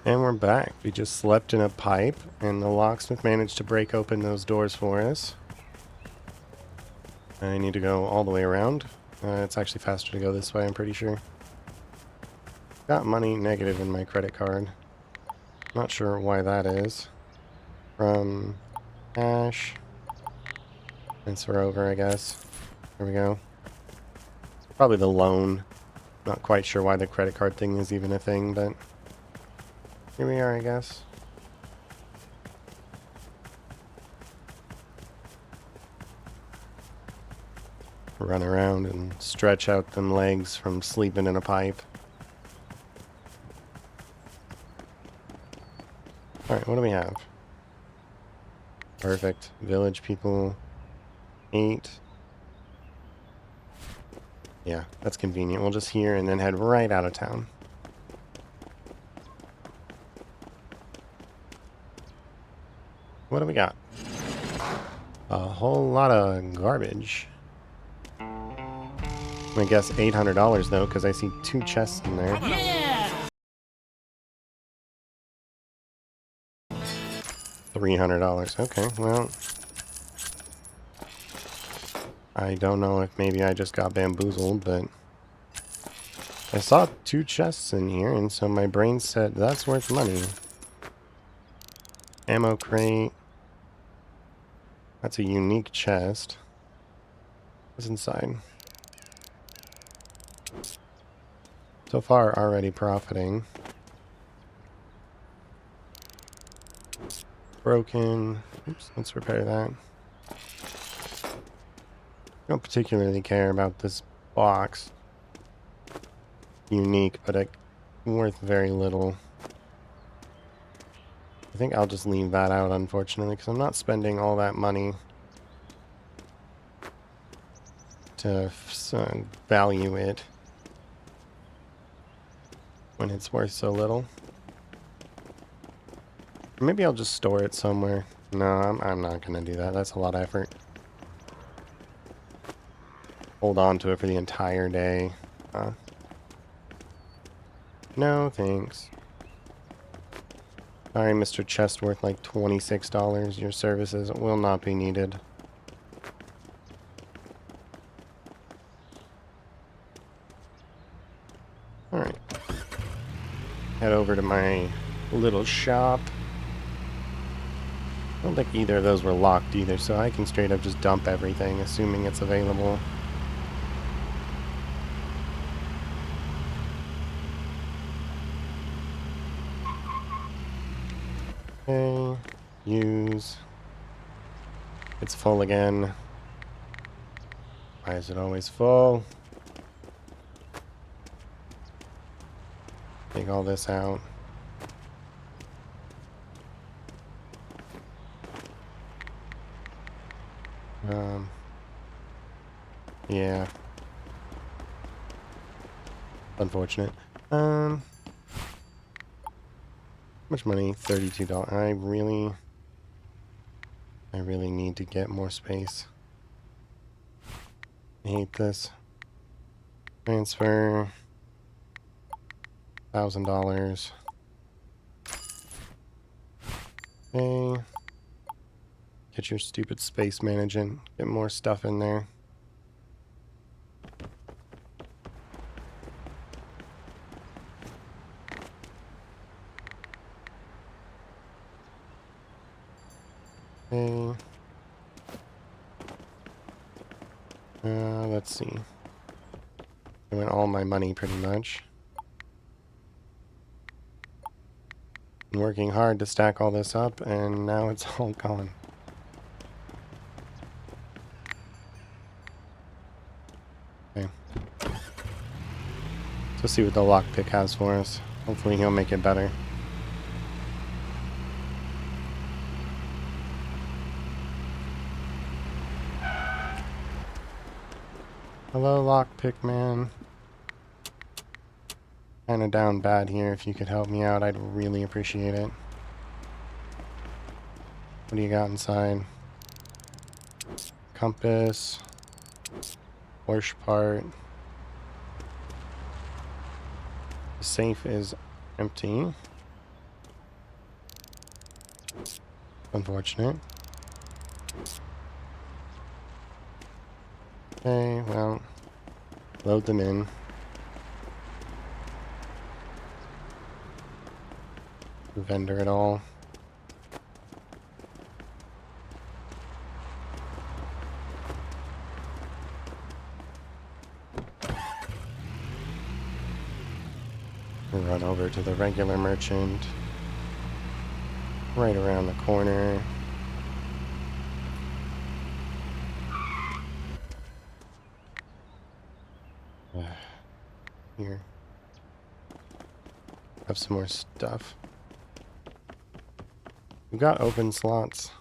And we're back. We just slept in a pipe, and the locksmith managed to break open those doors for us. I need to go all the way around. It's actually faster to go this way, I'm pretty sure. Got money negative in my credit card. Not sure why that is. From cash. Transfer over, I guess. There we go. Probably the loan. Not quite sure why the credit card thing is even a thing, but here we are, I guess. Run around and stretch out them legs from sleeping in a pipe. Alright, what do we have? Perfect. Village people. 8. Yeah, that's convenient. We'll just hear and then head right out of town. What do we got? A whole lot of garbage. I'm gonna guess $800 though, because I see 2 chests in there. Yeah! $300. Okay, well, I don't know if maybe I just got bamboozled, but I saw 2 chests in here, and so my brain said that's worth money. Ammo crate. That's a unique chest. What's inside? So far, already profiting. Broken. Oops, let's repair that. Don't particularly care about this box. Unique, but worth very little. I think I'll just leave that out, unfortunately, because I'm not spending all that money to value it when it's worth so little. Or maybe I'll just store it somewhere. No, I'm not going to do that. That's a lot of effort. Hold on to it for the entire day. No, thanks. Sorry, Mr. Chest worth like $26. Your services will not be needed. Alright. Head over to my little shop. I don't think either of those were locked either, so I can straight up just dump everything, assuming it's available. Okay. Use. It's full again. Why is it always full? Take all this out. Yeah. Unfortunate. How much money? $32. I really need to get more space. I hate this. Transfer. $1,000. Okay. Get your stupid space management. Get more stuff in there. Okay. Let's see. I went all my money pretty much. Been working hard to stack all this up, and now it's all gone. Okay. Let's see what the lockpick has for us. Hopefully he'll make it better. Hello, lockpick man. Kinda down bad here. If you could help me out, I'd really appreciate it. What do you got inside? Compass. Horse part. The safe is empty. Unfortunate. Okay, well, load them in. Vendor at all. We'll run over to the regular merchant. Right around the corner. Here. Have some more stuff. We've got open slots.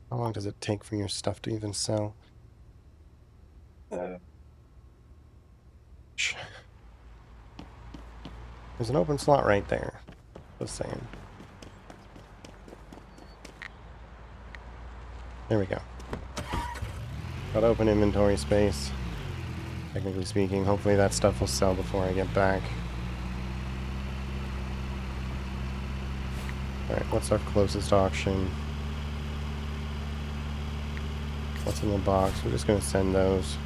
How long does it take for your stuff to even sell? There's an open slot right there. Just saying. There we go. Got open inventory space. Technically speaking, hopefully that stuff will sell before I get back. Alright, what's our closest auction? What's in the box? We're just going to send those.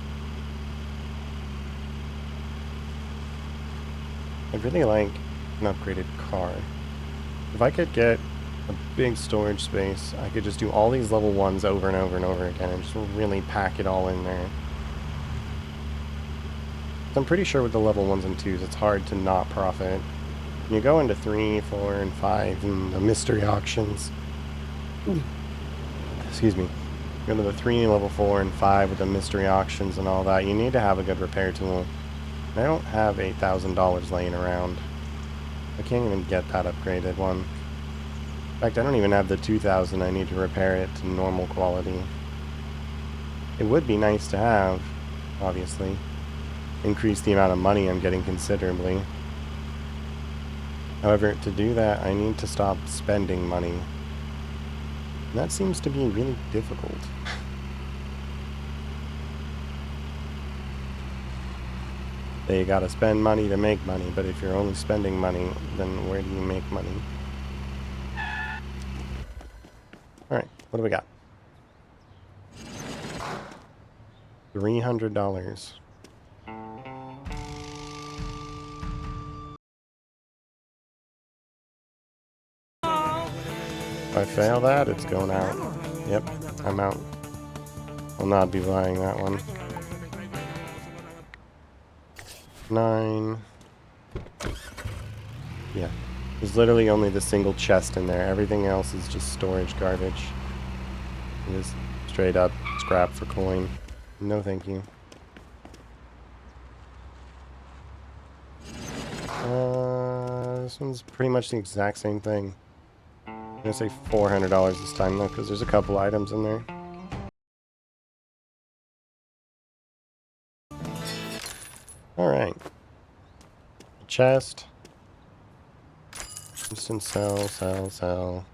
I'd really like an upgraded car. If I could get a big storage space, I could just do all these level 1s over and over and over again and just really pack it all in there. I'm pretty sure with the level 1s and 2s, it's hard to not profit. When you go into 3, 4, and 5 and the mystery auctions, excuse me, go to the 3, level 4, and 5 with the mystery auctions and all that, you need to have a good repair tool. I don't have $8,000 laying around. I can't even get that upgraded one. In fact, I don't even have the 2,000 I need to repair it to normal quality. It would be nice to have, obviously. Increase the amount of money I'm getting considerably. However, to do that, I need to stop spending money. And that seems to be really difficult. They gotta spend money to make money, but if you're only spending money, then where do you make money? Alright, what do we got? $300. If I fail that, it's going out. Yep, I'm out. I'll not be buying that one. 9. Yeah. There's literally only the single chest in there. Everything else is just storage garbage. It is straight up scrap for coin. No thank you. This one's pretty much the exact same thing. I'm gonna say $400 this time though, because there's a couple items in there. Alright. Chest. Instant sell, sell, sell.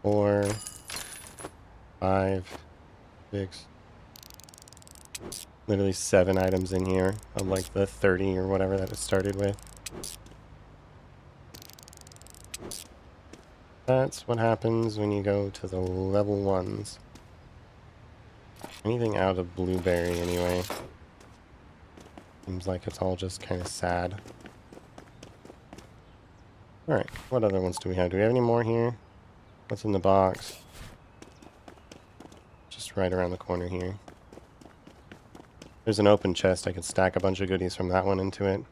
Four, 5, 6. Literally 7 items in here of like the 30 or whatever that it started with. That's what happens when you go to the level 1s. Anything out of blueberry anyway. Seems like it's all just kind of sad. Alright, what other ones do we have? Do we have any more here? What's in the box? Just right around the corner here. There's an open chest. I could stack a bunch of goodies from that one into it.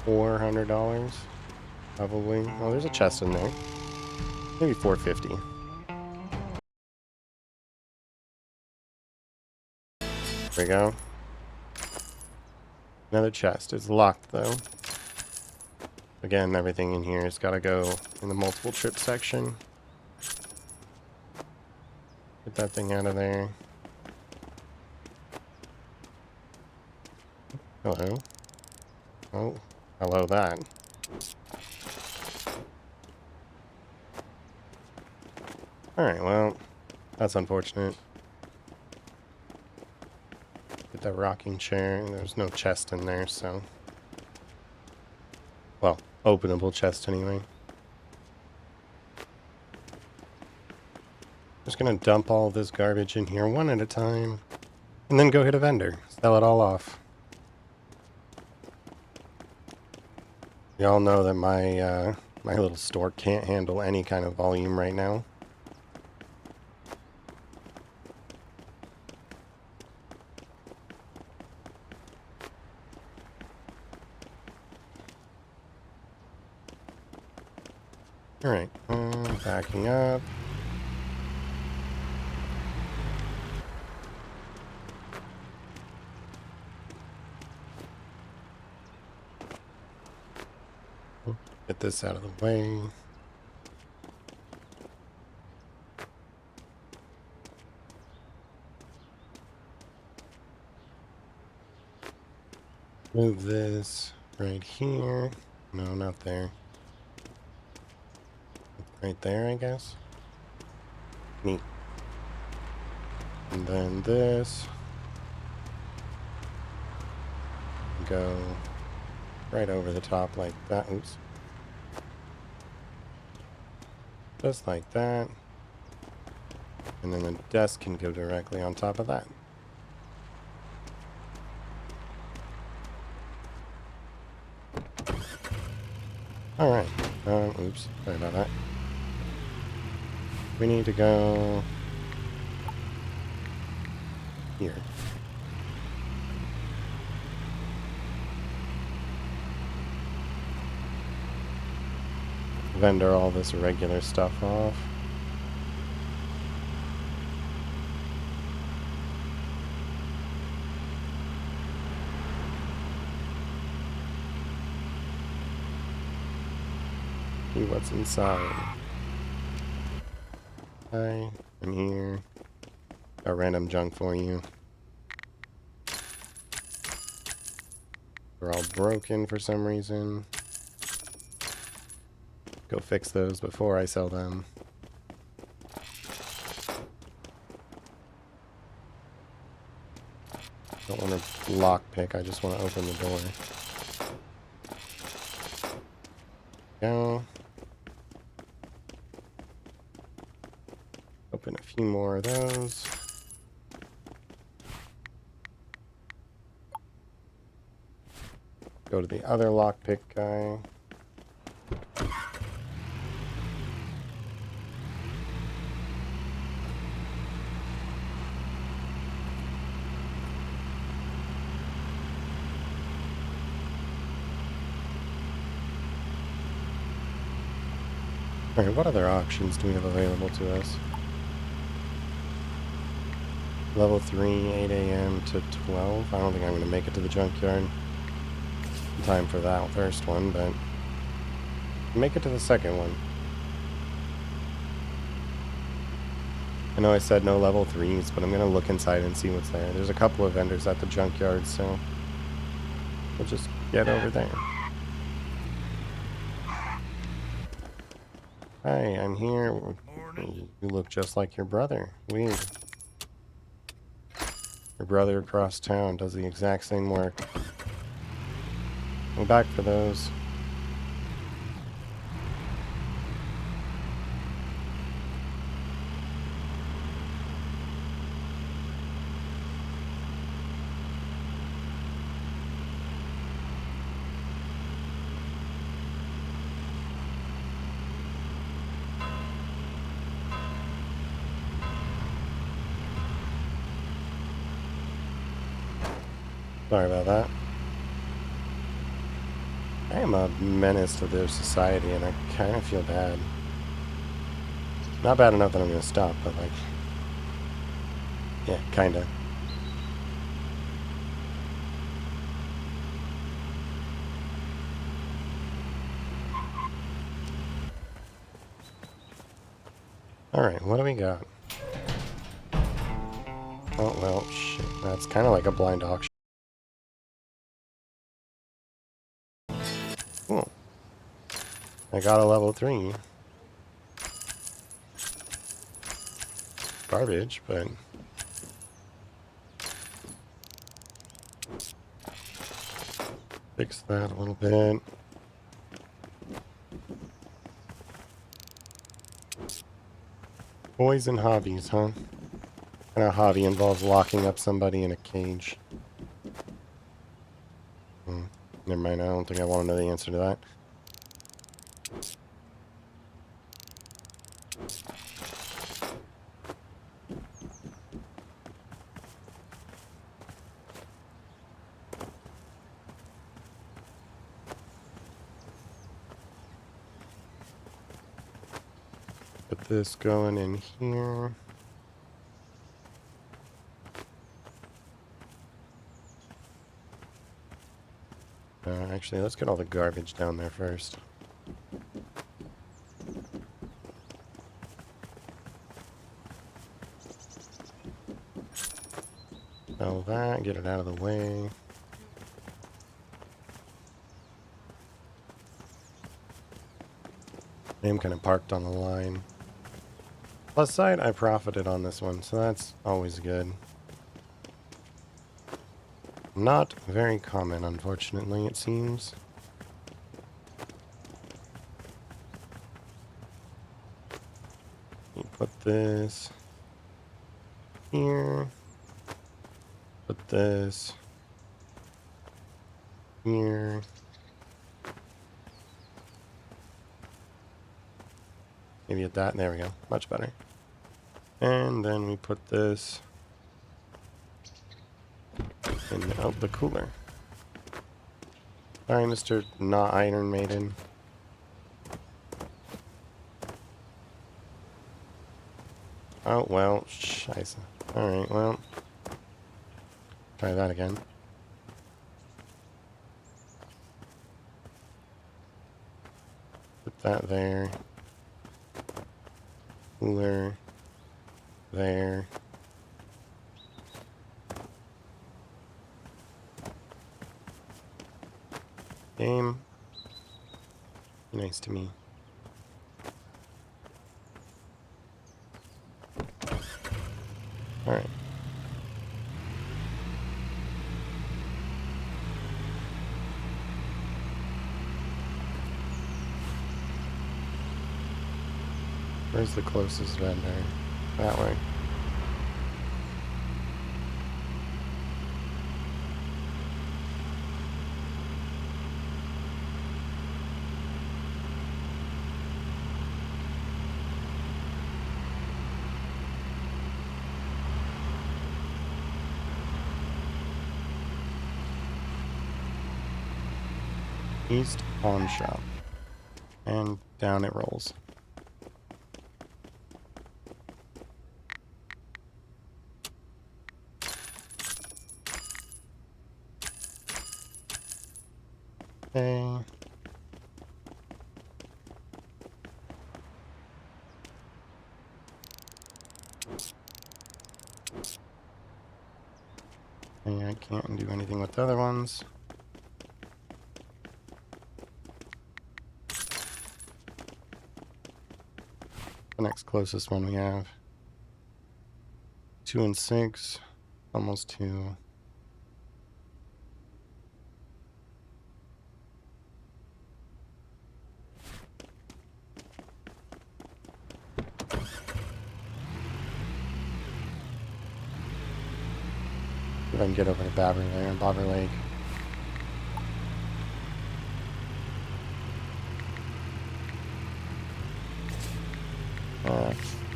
$400? Probably. Oh, there's a chest in there. Maybe $450. There we go. Another chest. It's locked, though. Again, everything in here has got to go in the multiple trip section. Get that thing out of there. Hello. Oh, hello that. Alright, well, that's unfortunate. Get that rocking chair. There's no chest in there, so... Well, openable chest anyway. Just gonna dump all this garbage in here one at a time. And then go hit a vendor. Sell it all off. Y'all know that my little store can't handle any kind of volume right now. Alright, backing up. Get this out of the way. Move this right here. No, not there. Right there, I guess. Neat. And then this. Go right over the top like that. Oops. Just like that. And then the desk can go directly on top of that. Alright. Oops. Sorry about that. We need to go here. Vendor all this regular stuff off. See what's inside. Hi, I'm here. Got random junk for you. They're all broken for some reason. Go fix those before I sell them. Don't want to lockpick, I just want to open the door. Go. Open a few more of those. Go to the other lockpick guy. Alright, what other options do we have available to us? Level 3, 8 a.m. to 12. I don't think I'm going to make it to the junkyard in time for that first one, but make it to the second one. I know I said no level 3s, but I'm going to look inside and see what's there. There's a couple of vendors at the junkyard, so we'll just get over there. Hi, I'm here. You look just like your brother. Weird. Your brother across town does the exact same work. I'm back for those. Sorry about that. I am a menace to their society, and I kind of feel bad. Not bad enough that I'm going to stop, but like... yeah, kinda. Alright, what do we got? Oh, well, shit. That's kind of like a blind auction. Cool. I got a level 3. garbage, but fix that a little bit. Boys and hobbies, huh? And a hobby involves locking up somebody in a cage. Never mind, I don't think I want to know the answer to that. Put this going in here. Actually, let's get all the garbage down there first. Sell that, get it out of the way. I'm kind of parked on the line. Plus side, I profited on this one, so that's always good. Not very common, unfortunately, it seems. You put this here. Put this here. Maybe at that. There we go. Much better. And then we put this in the cooler. Sorry, Mr. Not Iron Maiden. Oh, well, scheiße. Alright, well. Try that again. Put that there. Cooler. There. Game. Be nice to me. Alright. Where's the closest vendor? That way. East Pawn Shop. And down it rolls. Okay. I can't do anything with the other ones. The next closest one we have. 2 and 6. Almost 2. If I can get over to Bobber Lake.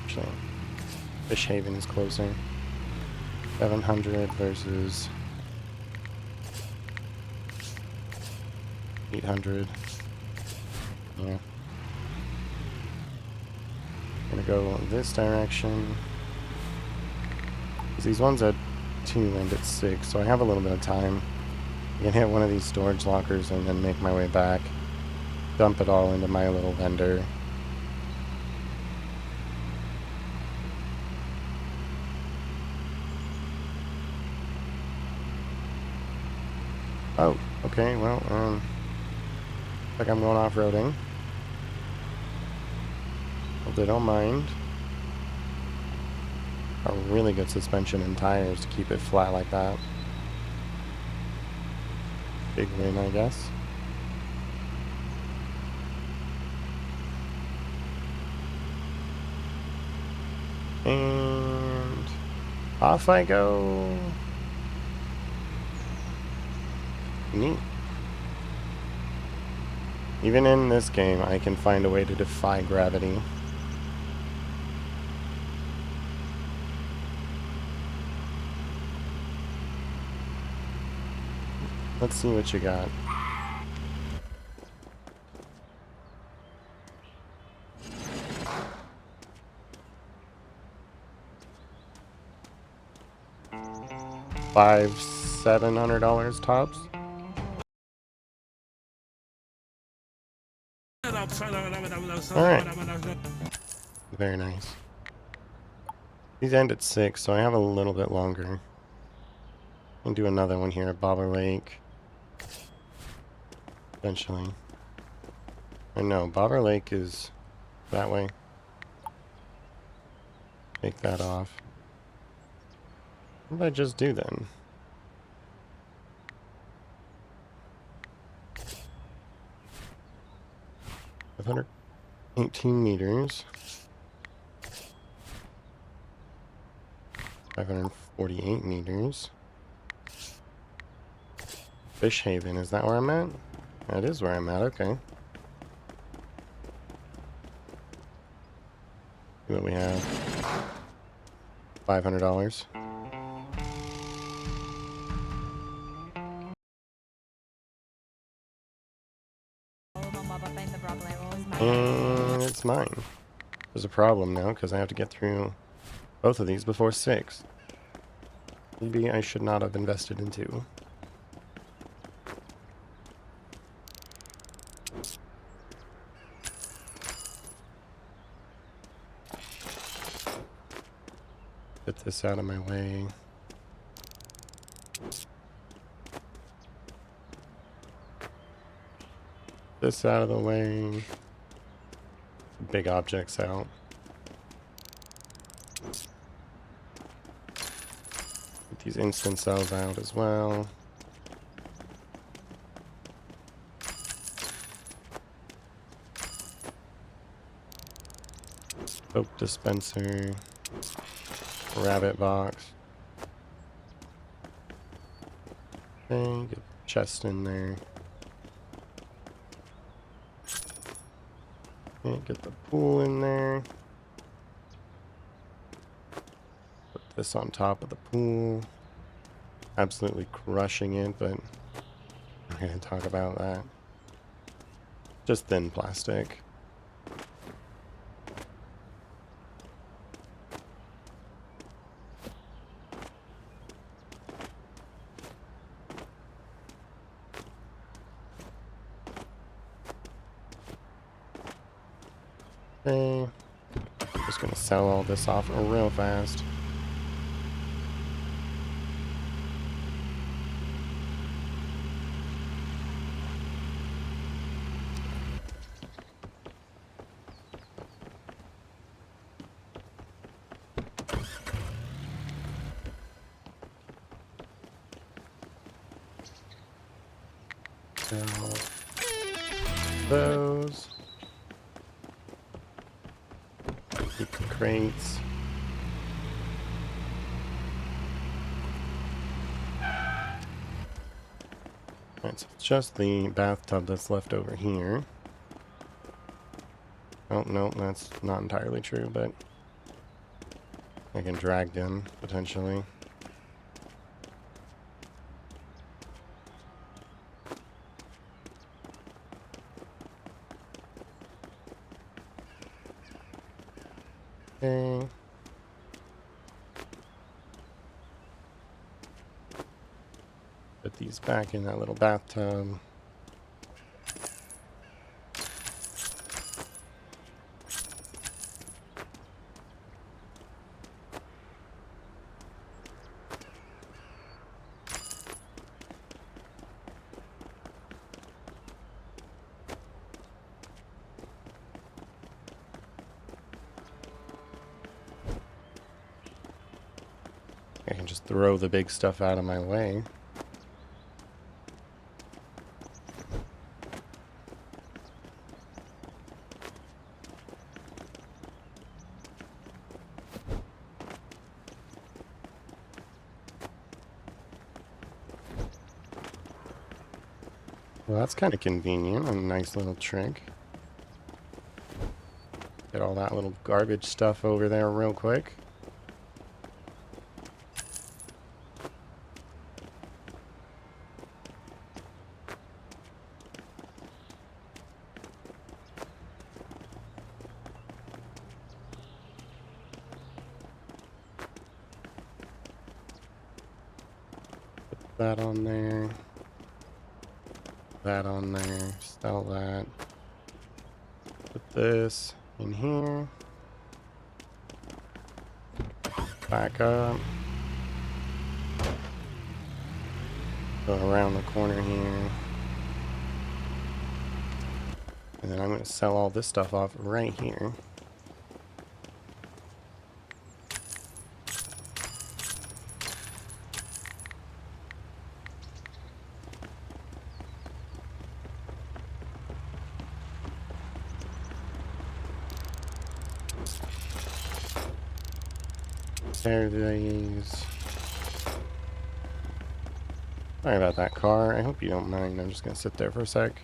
Actually, Fish Haven is closer. 700 versus 800. Yeah. I'm gonna go this direction. These ones at 2 and at 6, so I have a little bit of time. I can hit one of these storage lockers and then make my way back. Dump it all into my little vendor. Oh, okay, well, like I'm going off-roading. Hope they don't mind. a really good suspension and tires to keep it flat like that. Big win, I guess. And off I go. Neat. Even in this game, I can find a way to defy gravity. Let's see what you got. $700 tops. Alright. Very nice. These end at 6, so I have a little bit longer. I'll do another one here at Bobber Lake. Eventually. I know, Bobber Lake is that way. Take that off. What did I just do then? 518 meters. 548 meters. Fish Haven, is that where I'm at? That is where I'm at, okay. See what we have. $500. And it's mine. There's a problem now because I have to get through both of these before 6. Maybe I should not have invested in 2. Get this out of my way. This out of the way. Big objects out. Get these instant cells out as well. Soap dispenser. Rabbit box. Okay, get the chest in there. Okay, get the pool in there. Put this on top of the pool. Absolutely crushing it, but I'm going to talk about that. Just thin plastic. Okay. Just gonna sell all this off real fast. Sell those. Keep the crates. Alright, so it's just the bathtub that's left over here. Oh, no, that's not entirely true, but I can drag them, potentially. Okay. Put these back in that little bathtub. I can just throw the big stuff out of my way. Well, that's kind of convenient. A nice little trick. Get all that little garbage stuff over there real quick. Put that on there. That on there. Sell that. Put this in here. Back up. Go around the corner here. And then I'm going to sell all this stuff off right here. There these. Sorry about that car. I hope you don't mind. I'm just going to sit there for a sec.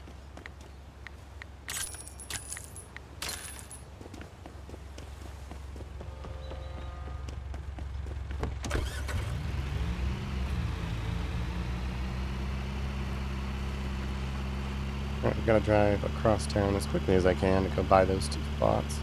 Alright, I've got to drive across town as quickly as I can to go buy those 2 spots.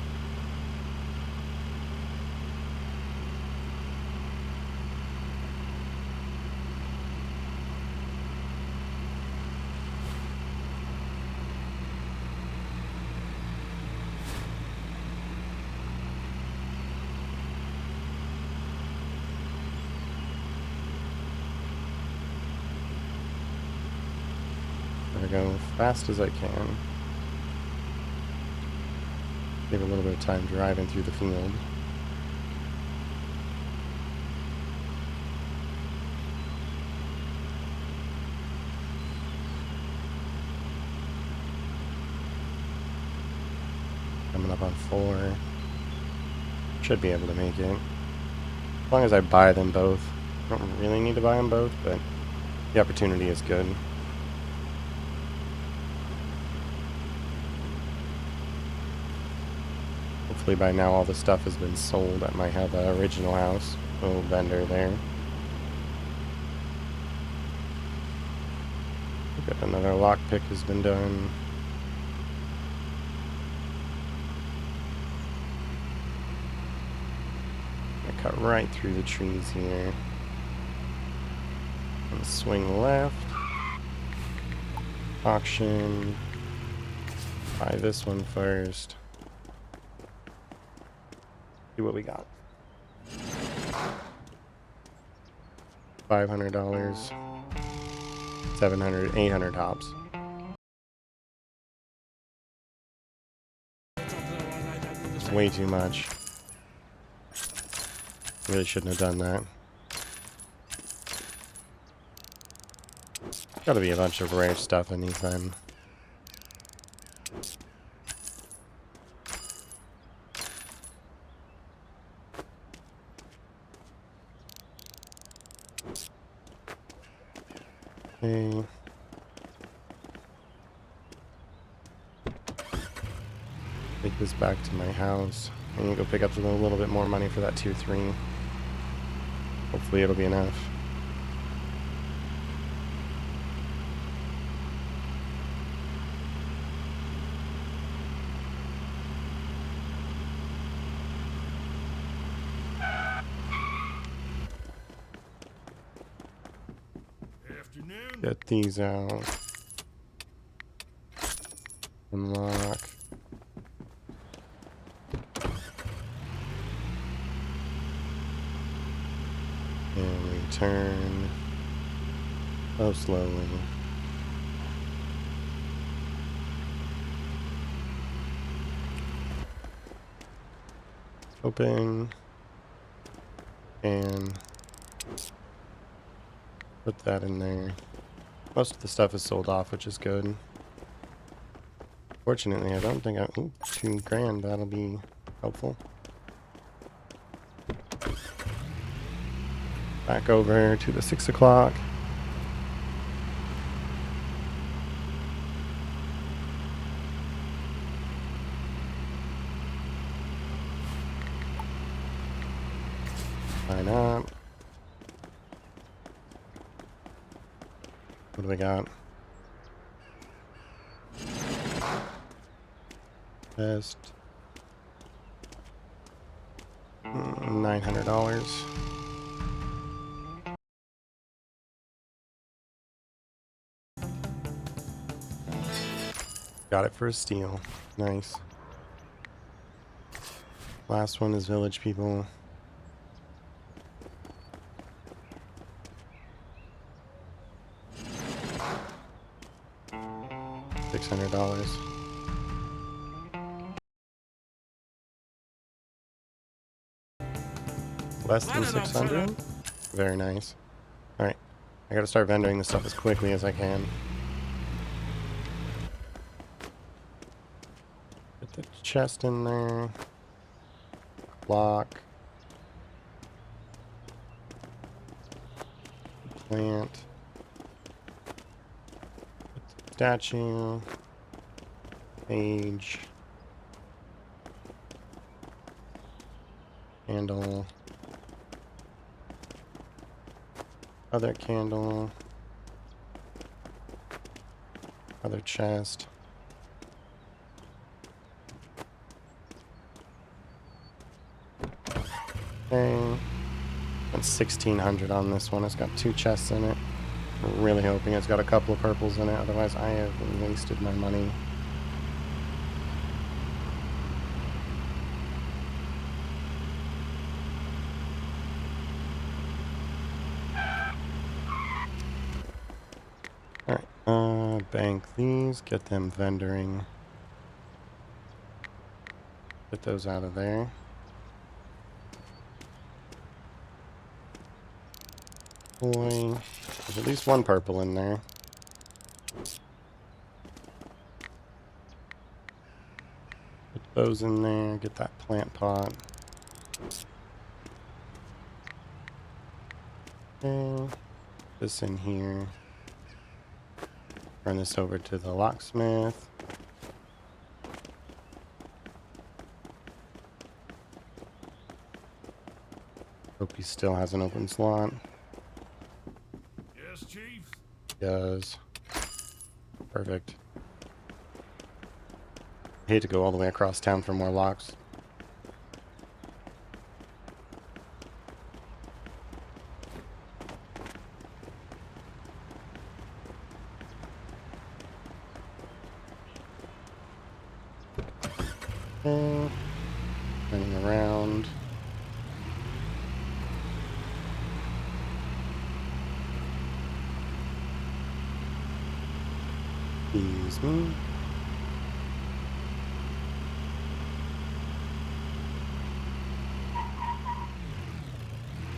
Gotta go fast as I can. Give a little bit of time driving through the field. Coming up on 4. Should be able to make it. As long as I buy them both. I don't really need to buy them both, but the opportunity is good. Hopefully by now all the stuff has been sold at my original house. Little vendor there. Got another lockpick has been done. I cut right through the trees here. And swing left. Auction. Buy this one first. See what we got. $500. 700, 800 hops. It's way too much. Really shouldn't have done that. Gotta be a bunch of rare stuff in these then. Okay. Take this back to my house. I need to go pick up a little bit more money for that tier 3. Hopefully it'll be enough. Get these out. Unlock. And return. Oh, slowly. Open. And Put that in there. Most of the stuff is sold off, which is good. Fortunately, I don't think I... Ooh, $2,000. That'll be helpful. Back over to the 6 o'clock. Line up. What do we got? Best. $900. Got it for a steal. Nice. Last one is village people. $600. Less than 600? Very nice. Alright. I gotta start vendoring this stuff as quickly as I can. Put the chest in there. Block. Plant. Put the statue. Page. Candle. Other candle. Other chest. Okay. That's 1,600 on this one. It's got 2 chests in it. I'm really hoping it's got a couple of purples in it. Otherwise, I have wasted my money. Alright, bank these, get them vendoring. Get those out of there. Boy, there's at least one purple in there. Put those in there, get that plant pot. Okay, this in here. Run this over to the locksmith. Hope he still has an open slot. Yes, Chief? Does. Perfect. Hate to go all the way across town for more locks. Okay. Running around. Excuse me.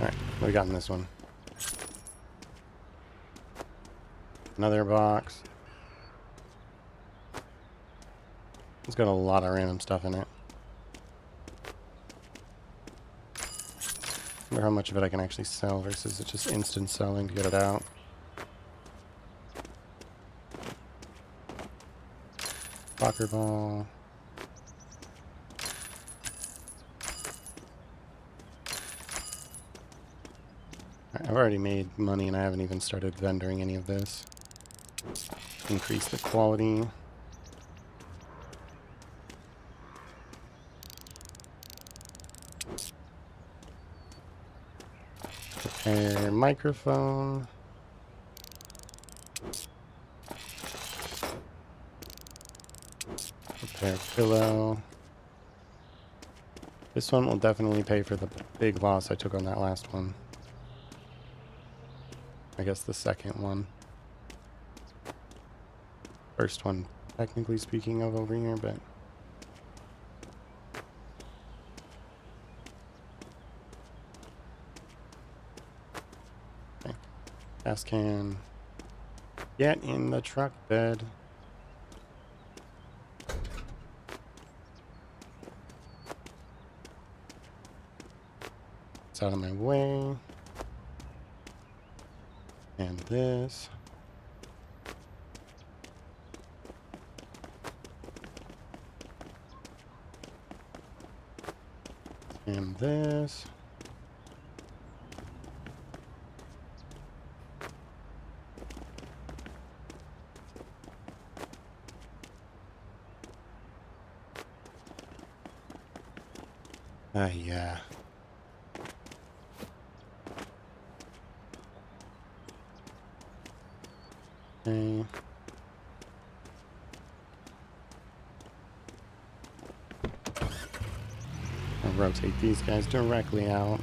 Alright, what we got in this one? Another box. It's got a lot of random stuff in it. Wonder how much of it I can actually sell versus it's just instant selling to get it out. Soccer ball. I've already made money and I haven't even started vendoring any of this. Increase the quality. Repair microphone. Repair pillow. This one will definitely pay for the big loss I took on that last one. I guess the second one. First one, technically speaking of over here, but... Okay. gas can. Get in the truck bed. It's out of my way. And this. And this. Yeah. Okay. I'll rotate these guys directly out.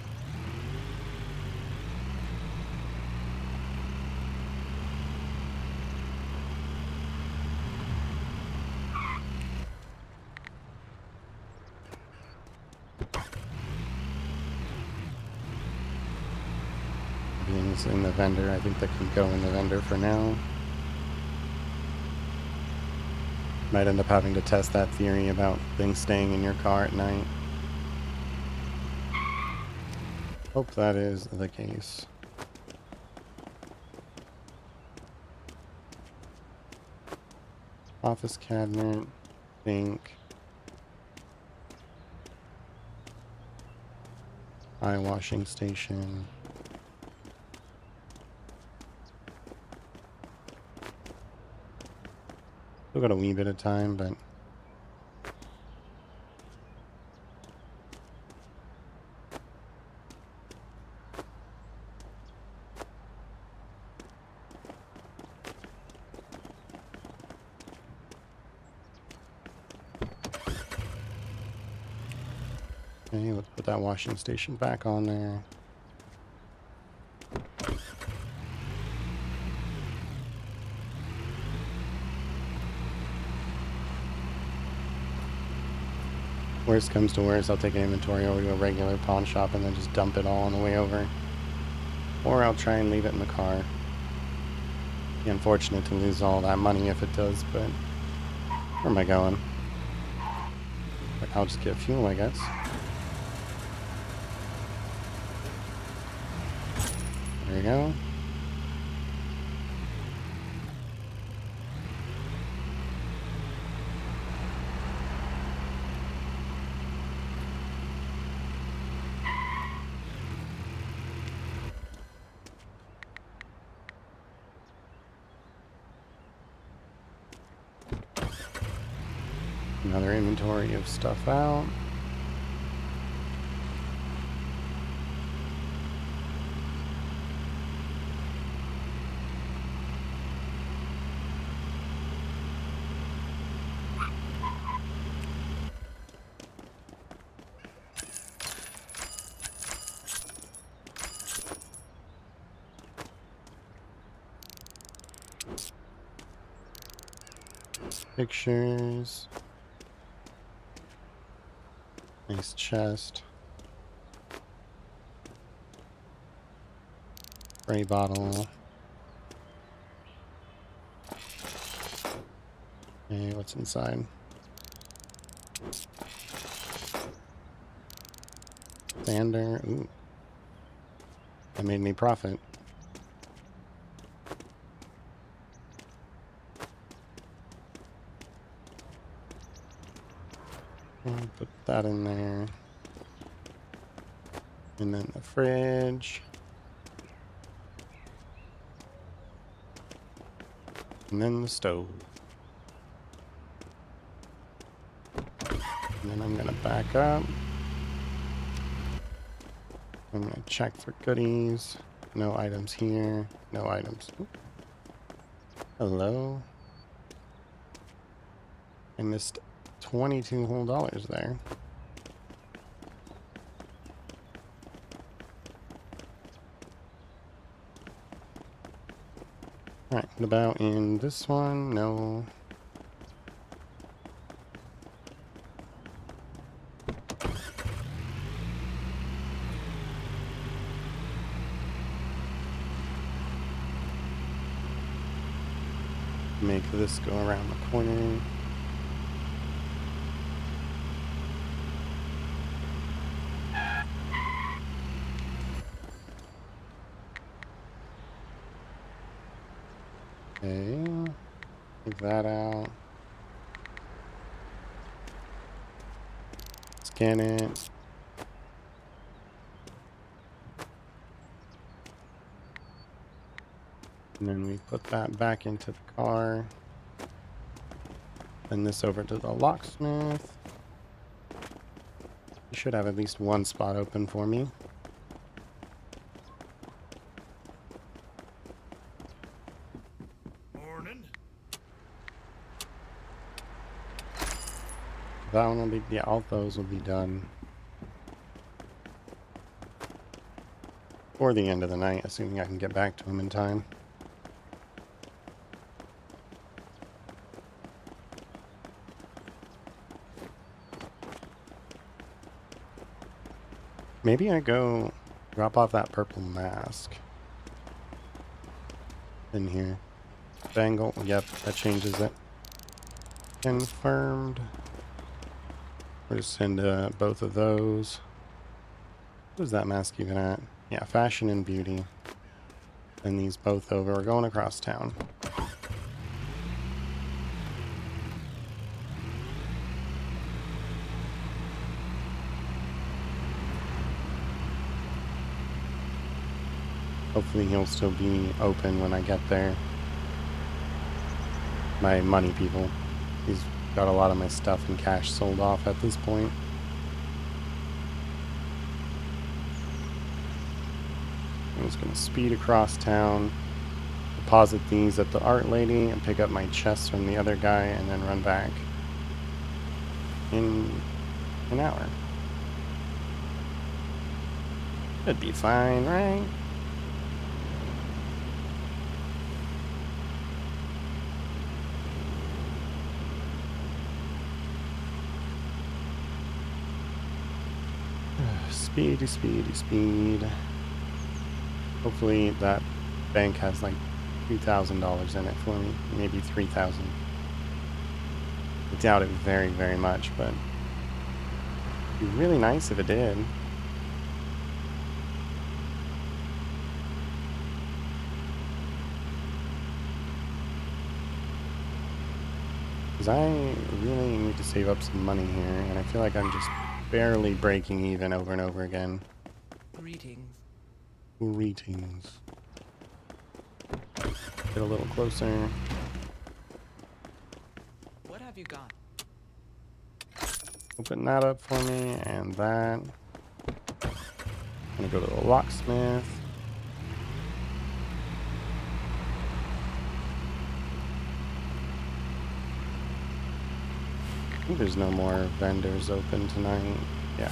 Everything's in the vendor. I think that can go in the vendor for now. Might end up having to test that theory about things staying in your car at night. Hope that is the case. Office cabinet, sink, eye washing station. Still got a wee bit of time, but okay, let's put that washing station back on there. Worst comes to worst, I'll take an inventory over to a regular pawn shop and then just dump it all on the way over. Or I'll try and leave it in the car. Be unfortunate to lose all that money if it does, but where am I going? I'll just get fuel, I guess. There you go. Another inventory of stuff out. Pictures. Nice chest. Spray bottle. Okay, what's inside? Sander. Ooh. That made me profit. I'll put that in there. And then the fridge. And then the stove. And then I'm gonna back up. I'm gonna check for goodies. No items here. No items. Ooh. Hello. I missed $22 whole there. Alright, what about in this one? No. make this go around the corner. Okay, take that out. Scan it. And then we put that back into the car. Send this over to the locksmith. You should have at least one spot open for me. Morning. That one will be, yeah, all those will be done for the end of the night, assuming I can get back to him in time. Maybe I go drop off that purple mask in here. Bangle, yep, that changes it. Confirmed. We'll just send both of those. Who's that mask even at? Yeah, fashion and beauty. Send these both over. We're going across town. Hopefully he'll still be open when I get there. My money people. He's got a lot of my stuff and cash sold off at this point. I'm just gonna speed across town, deposit these at the art lady, and pick up my chest from the other guy, and then run back in an hour. Should be fine, right? Speedy, speedy, speed. Hopefully that bank has like $2,000 in it for me. Maybe 3,000. I doubt it very, very much, but it'd be really nice if it did. Because I really need to save up some money here, and I feel like I'm just barely breaking even over and over again. Greetings. Greetings. Get a little closer. What have you got? Open that up for me, and that. I'm gonna go to the locksmith. I think there's no more vendors open tonight. Yeah.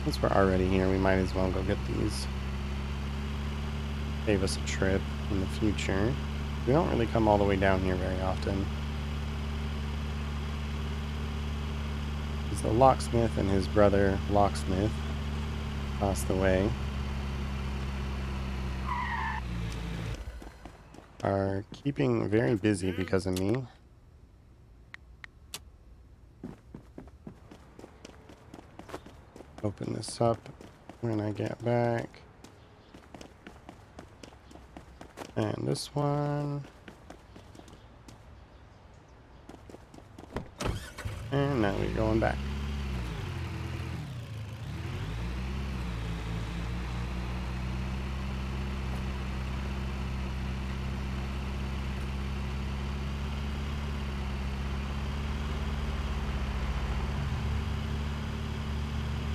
Since we're already here, we might as well go get these. Save us a trip in the future. We don't really come all the way down here very often. It's the locksmith and his brother, locksmith, across the way, are keeping very busy because of me. Open this up when I get back. And this one. And now we're going back.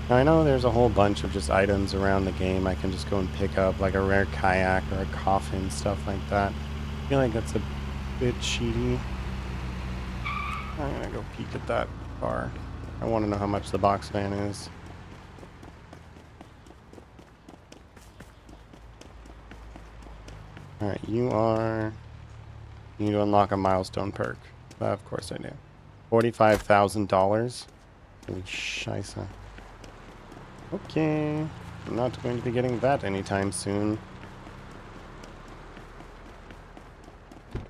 Now, I know there's a whole bunch of just items around the game I can just go and pick up, like a rare kayak or a coffin, stuff like that. I feel like that's a bit cheaty. I'm gonna go peek at that car. I want to know how much the box van is. Alright, you need to unlock a milestone perk. Of course I do. $45,000. Holy scheisse. Okay. I'm not going to be getting that anytime soon.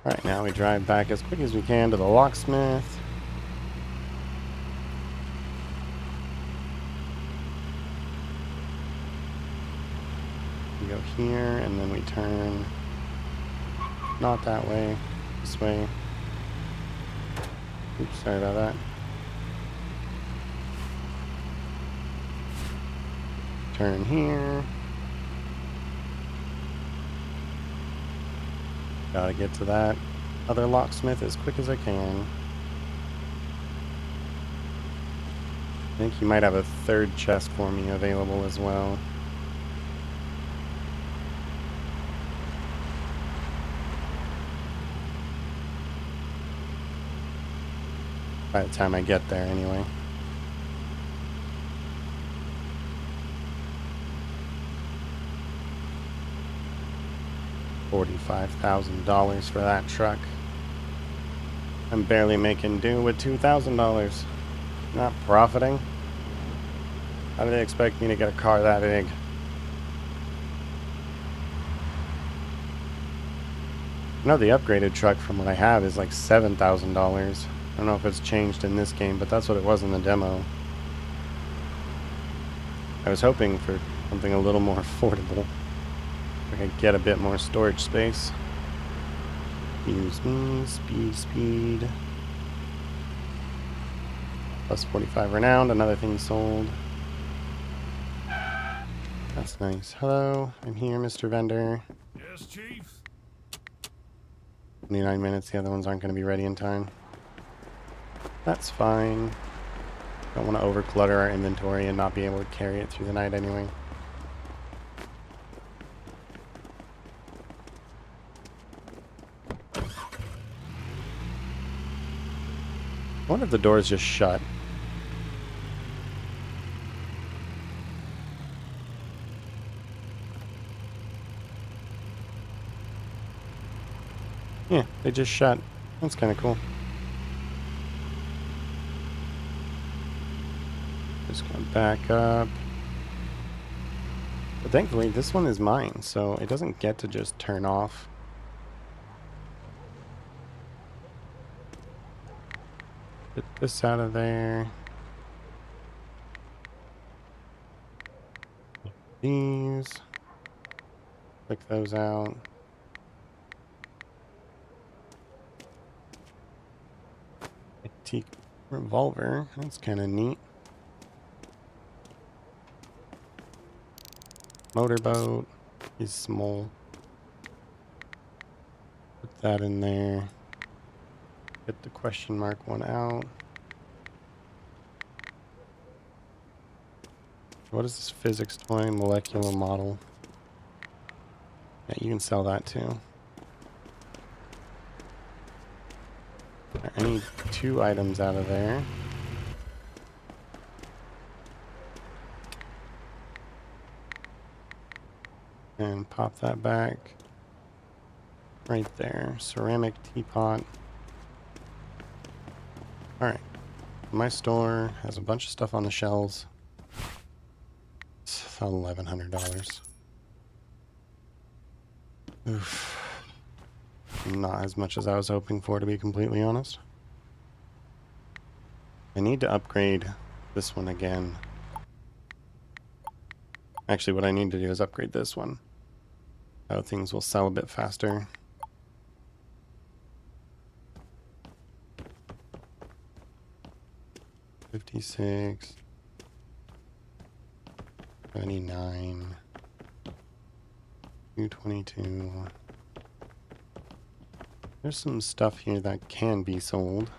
Alright, now we drive back as quick as we can to the locksmith. We go here, and then we turn not that way, this way. Oops, sorry about that. Turn here. Gotta get to that other locksmith as quick as I can. I think he might have a third chest for me available as well. By the time I get there, anyway. $45,000 for that truck. I'm barely making do with $2,000. Not profiting. How do they expect me to get a car that big? No, the upgraded truck from what I have is like $7,000. I don't know if it's changed in this game, but that's what it was in the demo. I was hoping for something a little more affordable. I could get a bit more storage space. Excuse me, speed. Plus 45 renowned, another thing sold. That's nice. Hello, I'm here, Mr. Vendor. Yes, Chief? 29 minutes, the other ones aren't going to be ready in time. That's fine. Don't want to over-clutter our inventory and not be able to carry it through the night anyway. I wonder if the door's just shut. Yeah, they just shut. That's kind of cool. Just gonna back up. But thankfully, this one is mine, so it doesn't get to just turn off. Get this out of there. These. Click those out. Antique revolver. That's kind of neat. Motorboat is small. Put that in there. Get the question mark one out. What is this physics toy? Molecular model. Yeah, you can sell that too. I need 2 items out of there. And pop that back. Right there. Ceramic teapot. Alright. My store has a bunch of stuff on the shelves. It's $1,100. Oof. Not as much as I was hoping for, to be completely honest. I need to upgrade this one again. Actually, what I need to do is upgrade this one. So things will sell a bit faster. $56. $79. $222. There's some stuff here that can be sold.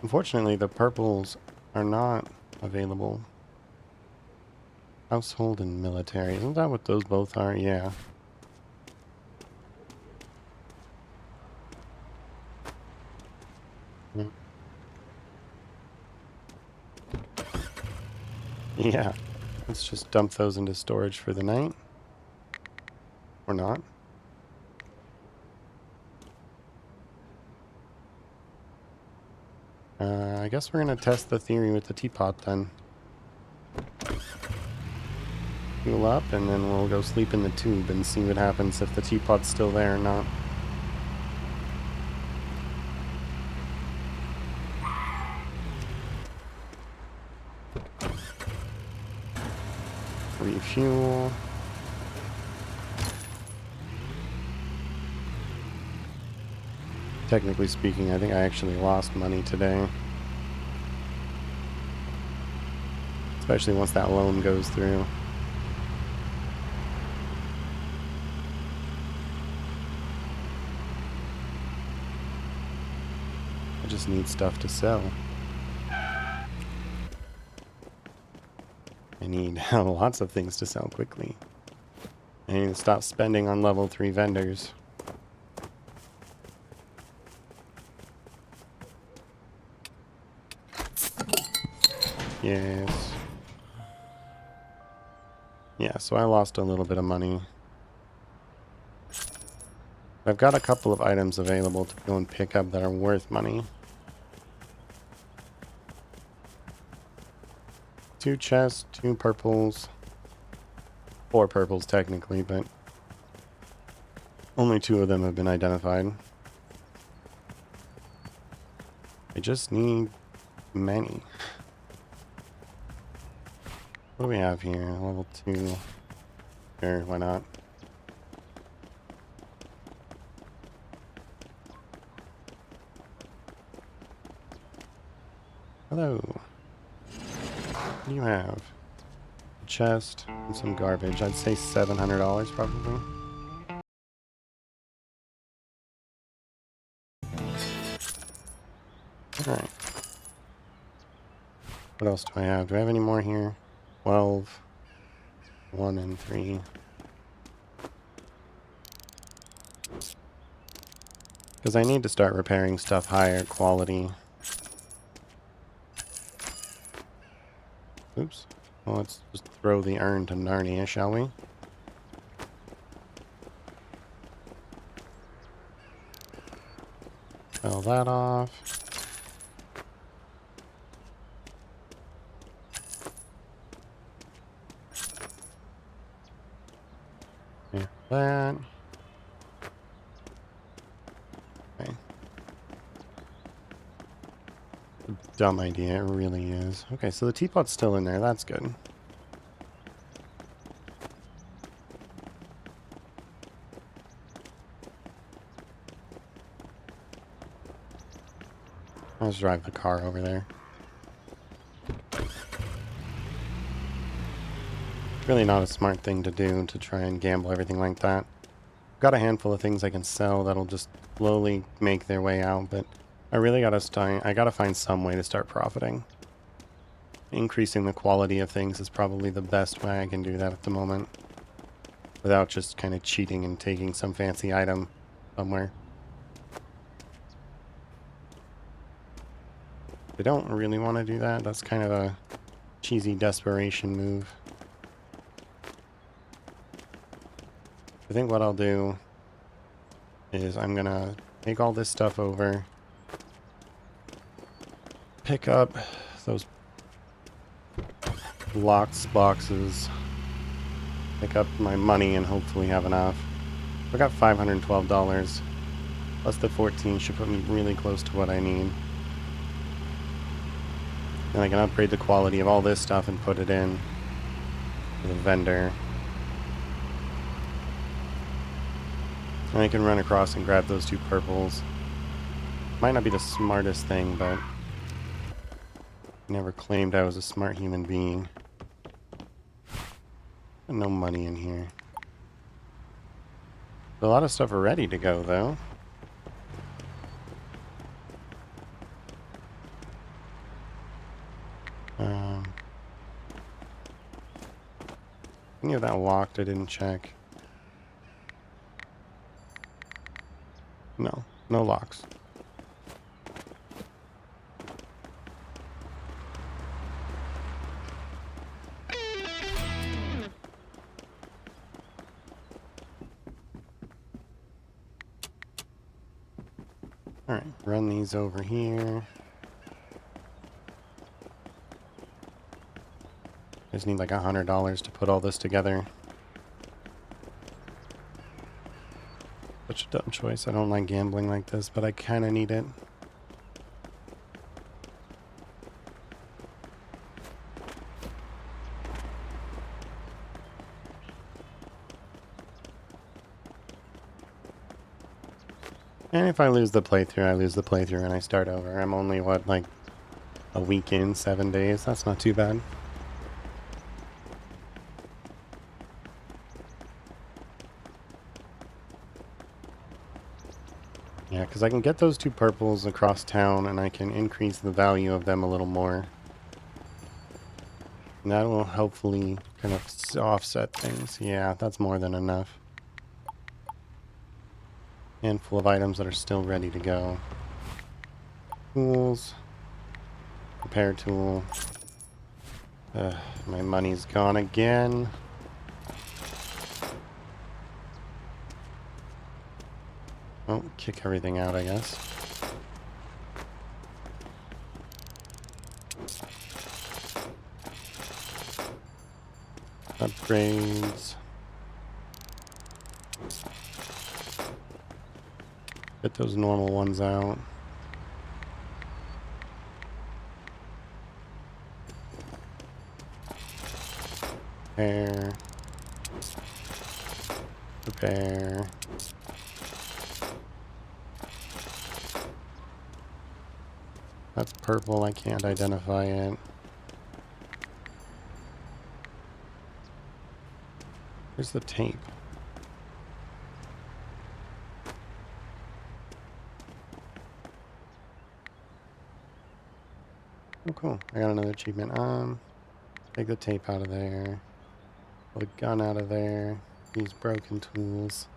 Unfortunately, the purples are not available. Household and military. Isn't that what those both are? Yeah. Mm. Yeah. Let's just dump those into storage for the night. Or not. I guess we're gonna test the theory with the teapot then. Fuel up, and then we'll go sleep in the tube and see what happens if the teapot's still there or not. Refuel. Technically speaking, I think I actually lost money today. Especially once that loan goes through. I just need stuff to sell. I need lots of things to sell quickly. I need to stop spending on level 3 vendors. Yes. Yeah, so I lost a little bit of money. I've got a couple of items available to go and pick up that are worth money. 2 chests, 2 purples. 4 purples technically, but only 2 of them have been identified. I just need many. What do we have here? Level 2. Sure, why not? Hello. What do you have? A chest and some garbage. I'd say $700 probably. Alright. What else do I have? Do I have any more here? 12. 1 and 3. Because I need to start repairing stuff higher quality. Oops. Well, let's just throw the urn to Narnia, shall we? Sell that off. Yeah, that. Okay. Dumb idea, it really is. Okay, so the teapot's still in there, that's good. Let's drive the car over there. Really not a smart thing to do to try and gamble everything like that. Got a handful of things I can sell that'll just slowly make their way out, but I really gotta find some way to start profiting. Increasing the quality of things is probably the best way I can do that at the moment. Without just kind of cheating and taking some fancy item somewhere. I don't really want to do that. That's kind of a cheesy desperation move. I think what I'll do is I'm gonna take all this stuff over, pick up those locked boxes, pick up my money, and hopefully have enough. I got $512. Plus the 14 should put me really close to what I need. And I can upgrade the quality of all this stuff and put it in to the vendor. And I can run across and grab those 2 purples. Might not be the smartest thing, but I never claimed I was a smart human being. No money in here. A lot of stuff are ready to go, though. Any of that locked? I didn't check. No, no locks. Alright, run these over here. just need like $100 to put all this together. Such a dumb choice. I don't like gambling like this, but I kind of need it. And if I lose the playthrough, I lose the playthrough and I start over. I'm only, what, like a week in, 7 days? That's not too bad. Yeah, because I can get those 2 purples across town and I can increase the value of them a little more. And that will hopefully kind of offset things. Yeah, that's more than enough. Handful of items that are still ready to go. Tools. Repair tool. My money's gone again. Oh, kick everything out, I guess. Upgrades. Get those normal ones out. Repair. Repair. That's purple, I can't identify it. Where's the tape? Oh, cool. I got another achievement. Take the tape out of there. Pull the gun out of there. Use broken tools.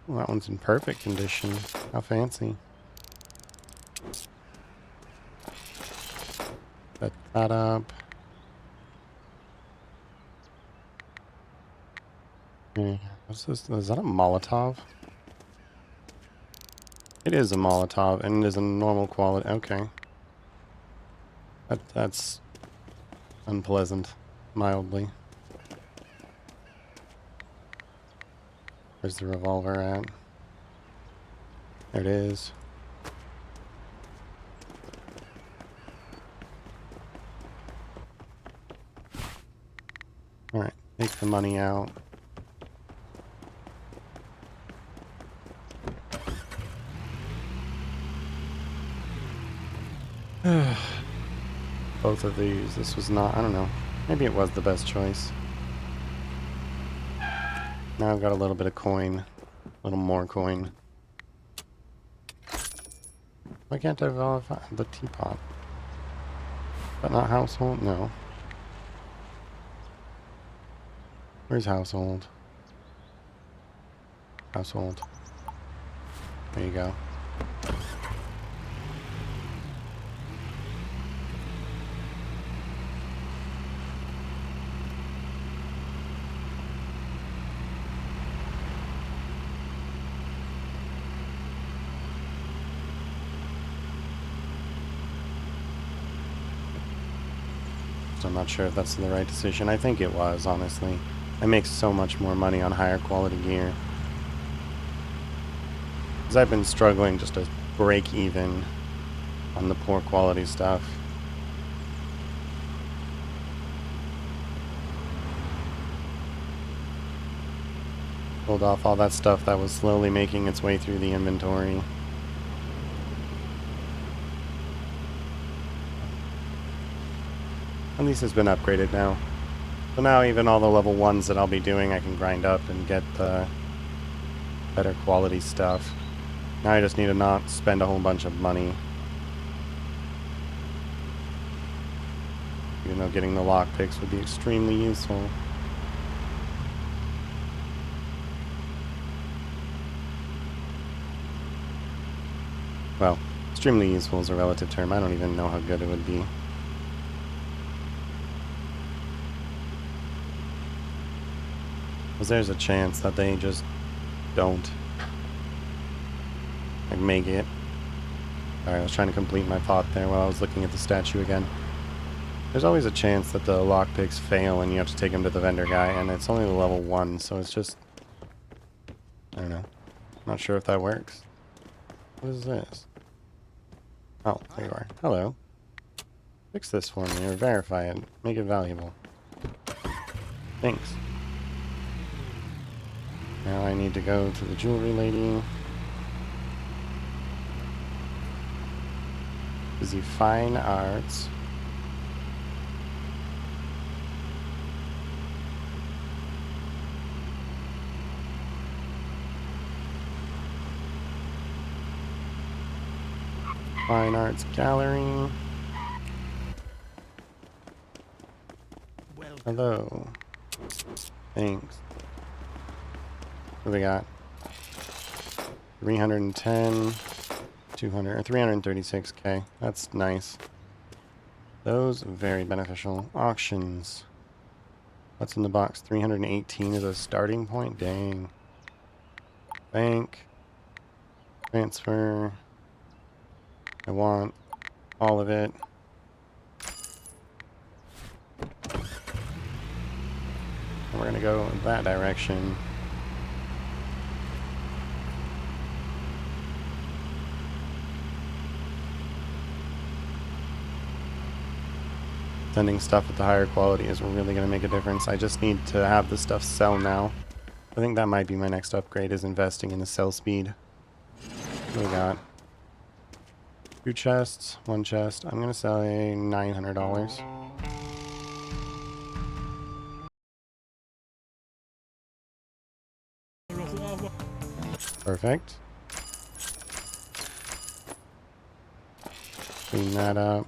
Well, that one's in perfect condition. How fancy. Set that up. What's this? Is that a Molotov? It is a Molotov, and it is a normal quality. Okay. That's unpleasant, mildly. Where's the revolver at? There it is. Alright, take the money out. Both of these. This was not, I don't know. Maybe it was the best choice. Now I've got a little bit of coin. A little more coin. Why can't I verify the teapot? But not household? No. Where's household? Household. There you go. I'm not sure if that's the right decision. I think it was, honestly. I make so much more money on higher quality gear. Because I've been struggling just to break even on the poor quality stuff. Pulled off all that stuff that was slowly making its way through the inventory. At least it's been upgraded now. So now even all the level 1s that I'll be doing I can grind up and get the better quality stuff. Now I just need to not spend a whole bunch of money. Even though getting the lockpicks would be extremely useful. Well, extremely useful is a relative term. I don't even know how good it would be. Because there's a chance that they just don't like make it. Sorry, I was trying to complete my thought there while I was looking at the statue again. There's always a chance that the lockpicks fail and you have to take them to the vendor guy, and it's only level 1, so it's just... I don't know. Not sure if that works. What is this? Oh, there you are. Hello. Fix this for me, or verify it. Make it valuable. Thanks. Now I need to go to the jewelry lady. Busy fine arts. Fine arts gallery. Hello. Thanks. What do we got? 310, 200, or 336k. That's nice. Those very beneficial. Auctions. What's in the box? 318 is a starting point? Dang. Bank. Transfer. I want all of it. And we're gonna go in that direction. Sending stuff at the higher quality is really going to make a difference. I just need to have the stuff sell now. I think that might be my next upgrade, is investing in the sell speed. What do we got? 2 chests, 1 chest. I'm going to sell a $900. Perfect. Clean that up.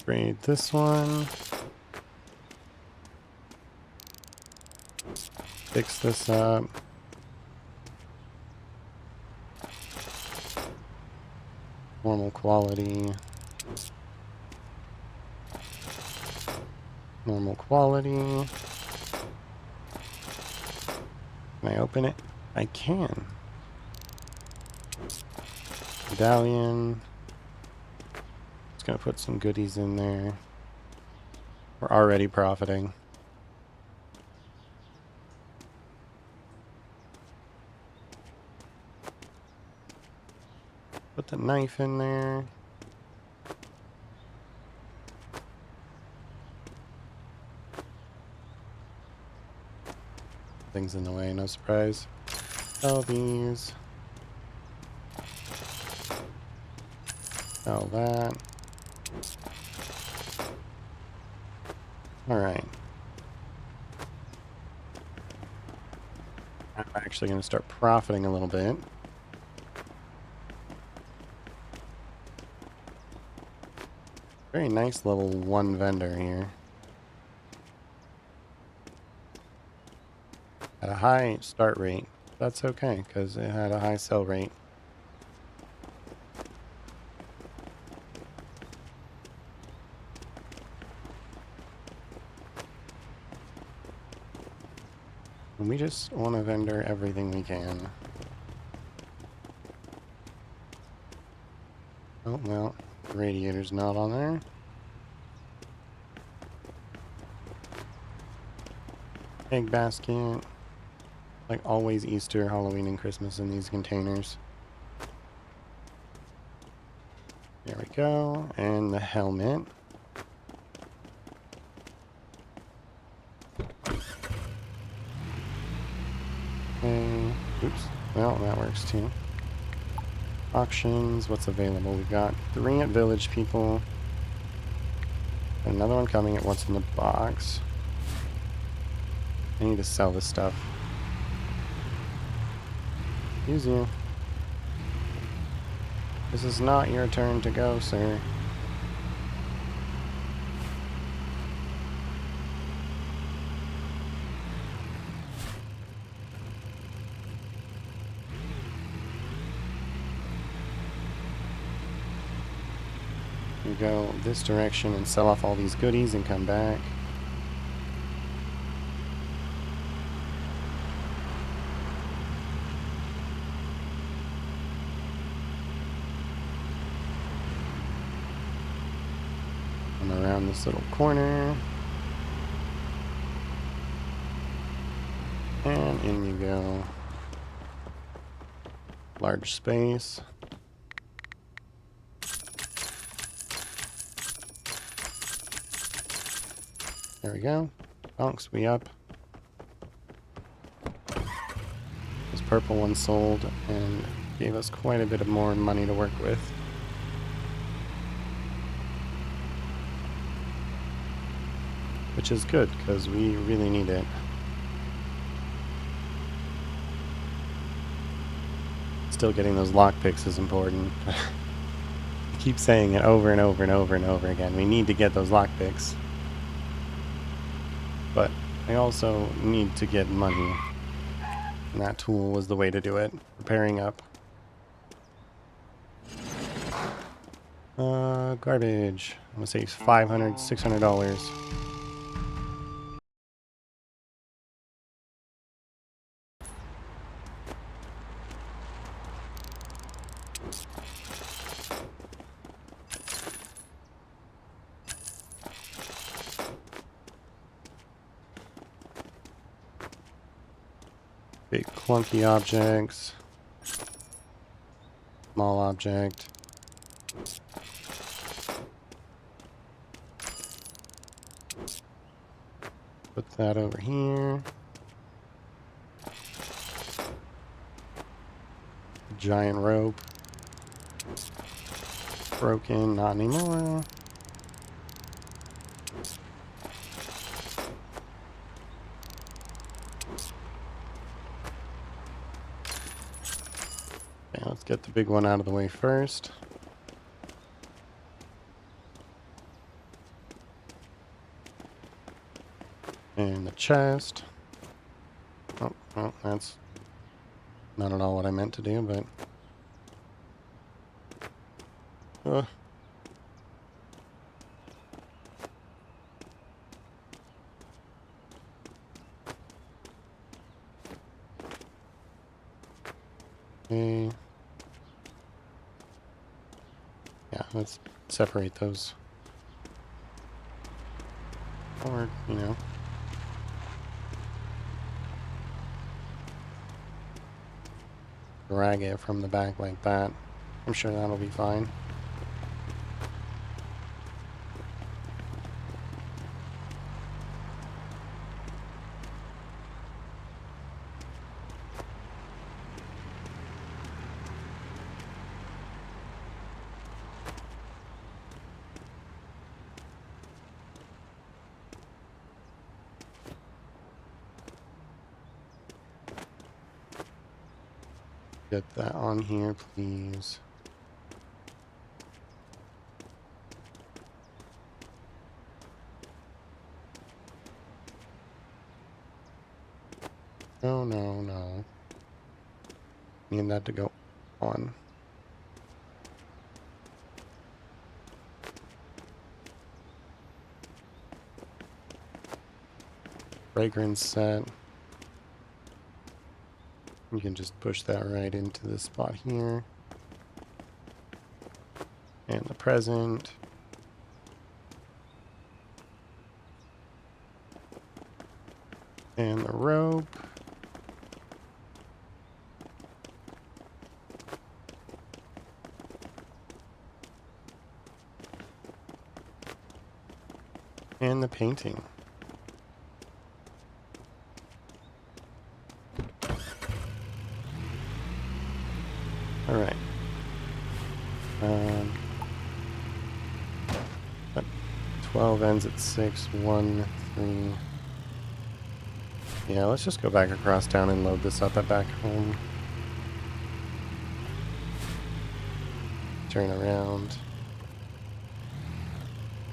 Trade this one. Fix this up. Normal quality. Normal quality. Can I open it? I can. Medallion. Just gonna put some goodies in there. We're already profiting. Put the knife in there. Things in the way, no surprise. Sell these. Sell that. Alright. I'm actually going to start profiting a little bit. Very nice level 1 vendor here. At a high start rate. That's okay, because it had a high sell rate. And we just want to vendor everything we can. Oh, well, the radiator's not on there. Egg basket. Like always, Easter, Halloween, and Christmas in these containers. There we go. And the helmet. Okay. Oops. Well, that works too. Auctions. What's available? We've got 3 at Village People. Another one coming at what's in the box. I need to sell this stuff. Use you. This is not your turn to go, sir. We go this direction and sell off all these goodies and come back. around this little corner. And in you go. Large space. There we go. Bonks, we up. This purple one sold and gave us quite a bit of more money to work with. Which is good, because we really need it. Still getting those lockpicks is important. I keep saying it over and over and over and over again. We need to get those lockpicks. But I also need to get money. And that tool was the way to do it. Repairing up. Garbage. I'm gonna say $500, $600. Big clunky objects. Small object. Put that over here. Giant rope. Broken, not anymore. Okay, let's get the big one out of the way first. And the chest. Oh, well, that's not at all what I meant to do, but... Okay. Yeah, let's separate those. Or, you know. Drag it from the back like that. I'm sure that'll be fine. Get that on here, please. No, no, no. Need that to go on. Fragrance set. You can just push that right into this spot here. And the present. And the rope. And the painting. All right. 12 ends at 6, 1, 3. Yeah, let's just go back across town and load this up at back home. Turn around.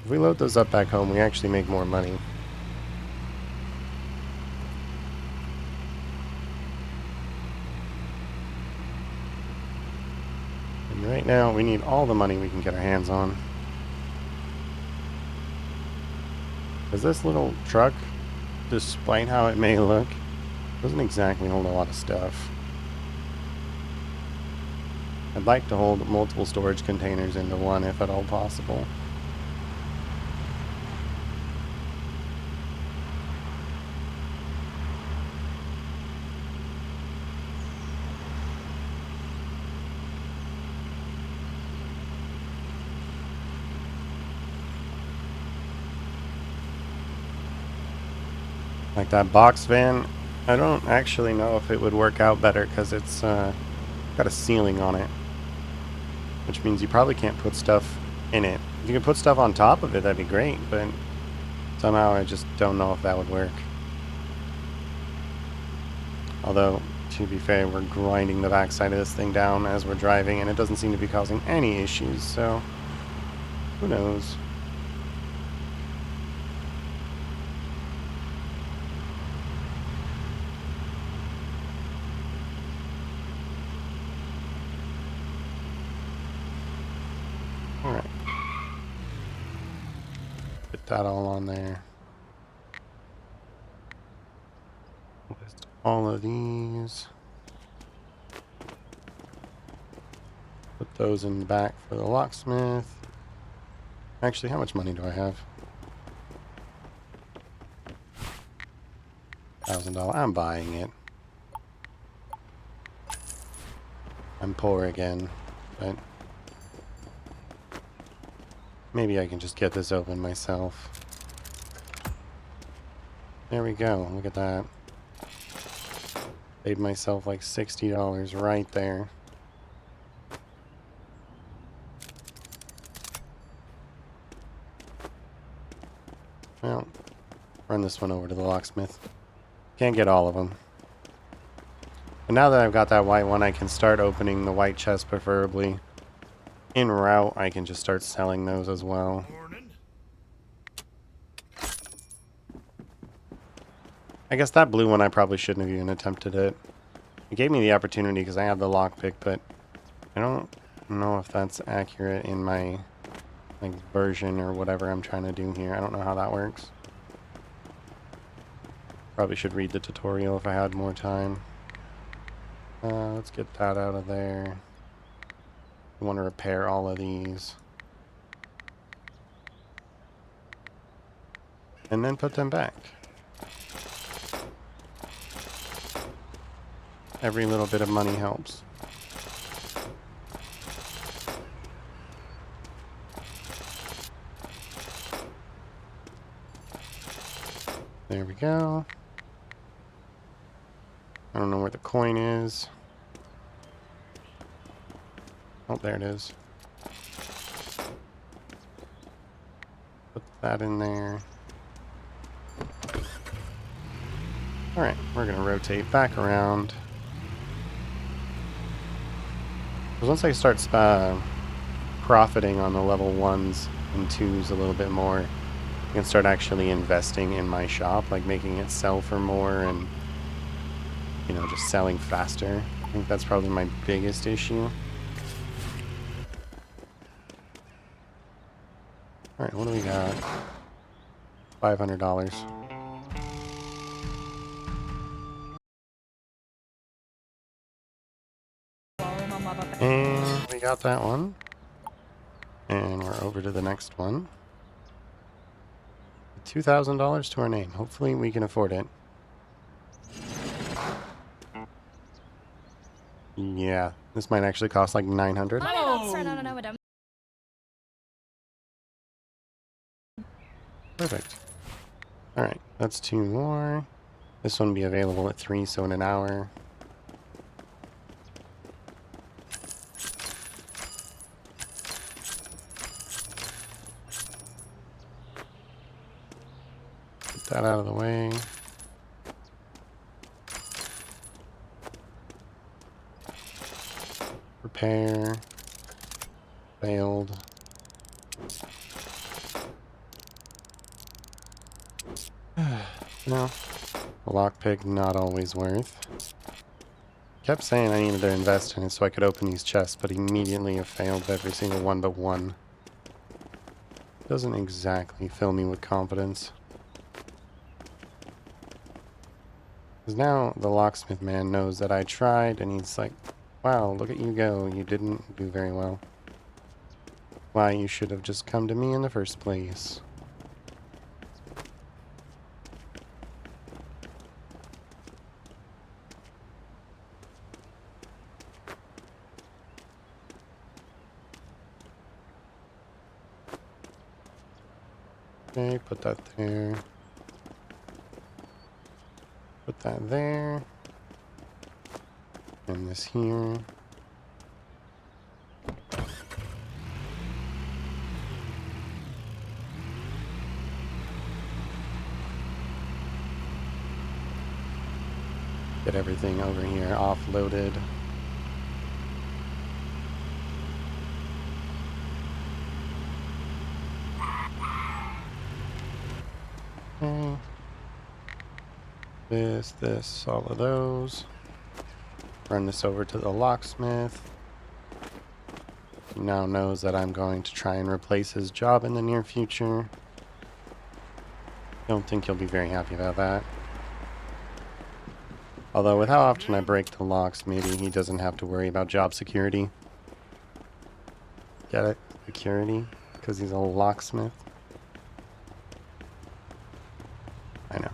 If we load those up back home, we actually make more money. And right now, we need all the money we can get our hands on. Because this little truck, despite how it may look, doesn't exactly hold a lot of stuff. I'd like to hold multiple storage containers into one if at all possible. Like that box van, I don't actually know if it would work out better because it's got a ceiling on it, which means you probably can't put stuff in it. If you can put stuff on top of it, that'd be great, but somehow I just don't know if that would work. Although, to be fair, we're grinding the backside of this thing down as we're driving, and it doesn't seem to be causing any issues, so who knows? Alright. Put that all on there. List all of these. Put those in the back for the locksmith. Actually, how much money do I have? $1,000. I'm buying it. I'm poor again, but maybe I can just get this open myself. There we go. Look at that. Saved myself like $60 right there. Well, run this one over to the locksmith. Can't get all of them. But now that I've got that white one, I can start opening the white chest preferably. En route, I can just start selling those as well. I guess that blue one I probably shouldn't have even attempted it. It gave me the opportunity because I have the lockpick, but I don't know if that's accurate in my like version or whatever I'm trying to do here. I don't know how that works. Probably should read the tutorial if I had more time. Let's get that out of there. I want to repair all of these. And then put them back. Every little bit of money helps. There we go. I don't know where the coin is. Oh, there it is. Put that in there. Alright, we're going to rotate back around. Because once I start profiting on the level 1s and 2s a little bit more, I can start actually investing in my shop, like making it sell for more and, you know, just selling faster. I think that's probably my biggest issue. Alright, what do we got? $500. And we got that one. And we're over to the next one. $2,000 to our name. Hopefully we can afford it. Yeah, this might actually cost like $900. Perfect. Alright, that's 2 more. This one will be available at 3, so in an hour. Get that out of the way. Repair. Failed. No. A lockpick not always worth. Kept saying I needed to invest in it so I could open these chests, but immediately have failed every single one but one. Doesn't exactly fill me with confidence. Because now the locksmith man knows that I tried, and he's like, wow, look at you go. You didn't do very well. Why, you should have just come to me in the first place. Okay, put that there. Put that there. And this here. Get everything over here offloaded. Okay. This, all of those. Run this over to the locksmith. He now knows that I'm going to try and replace his job in the near future. Don't think he'll be very happy about that. Although with how often I break the locks, maybe he doesn't have to worry about job security. Get it? Security? Because he's a locksmith. I know.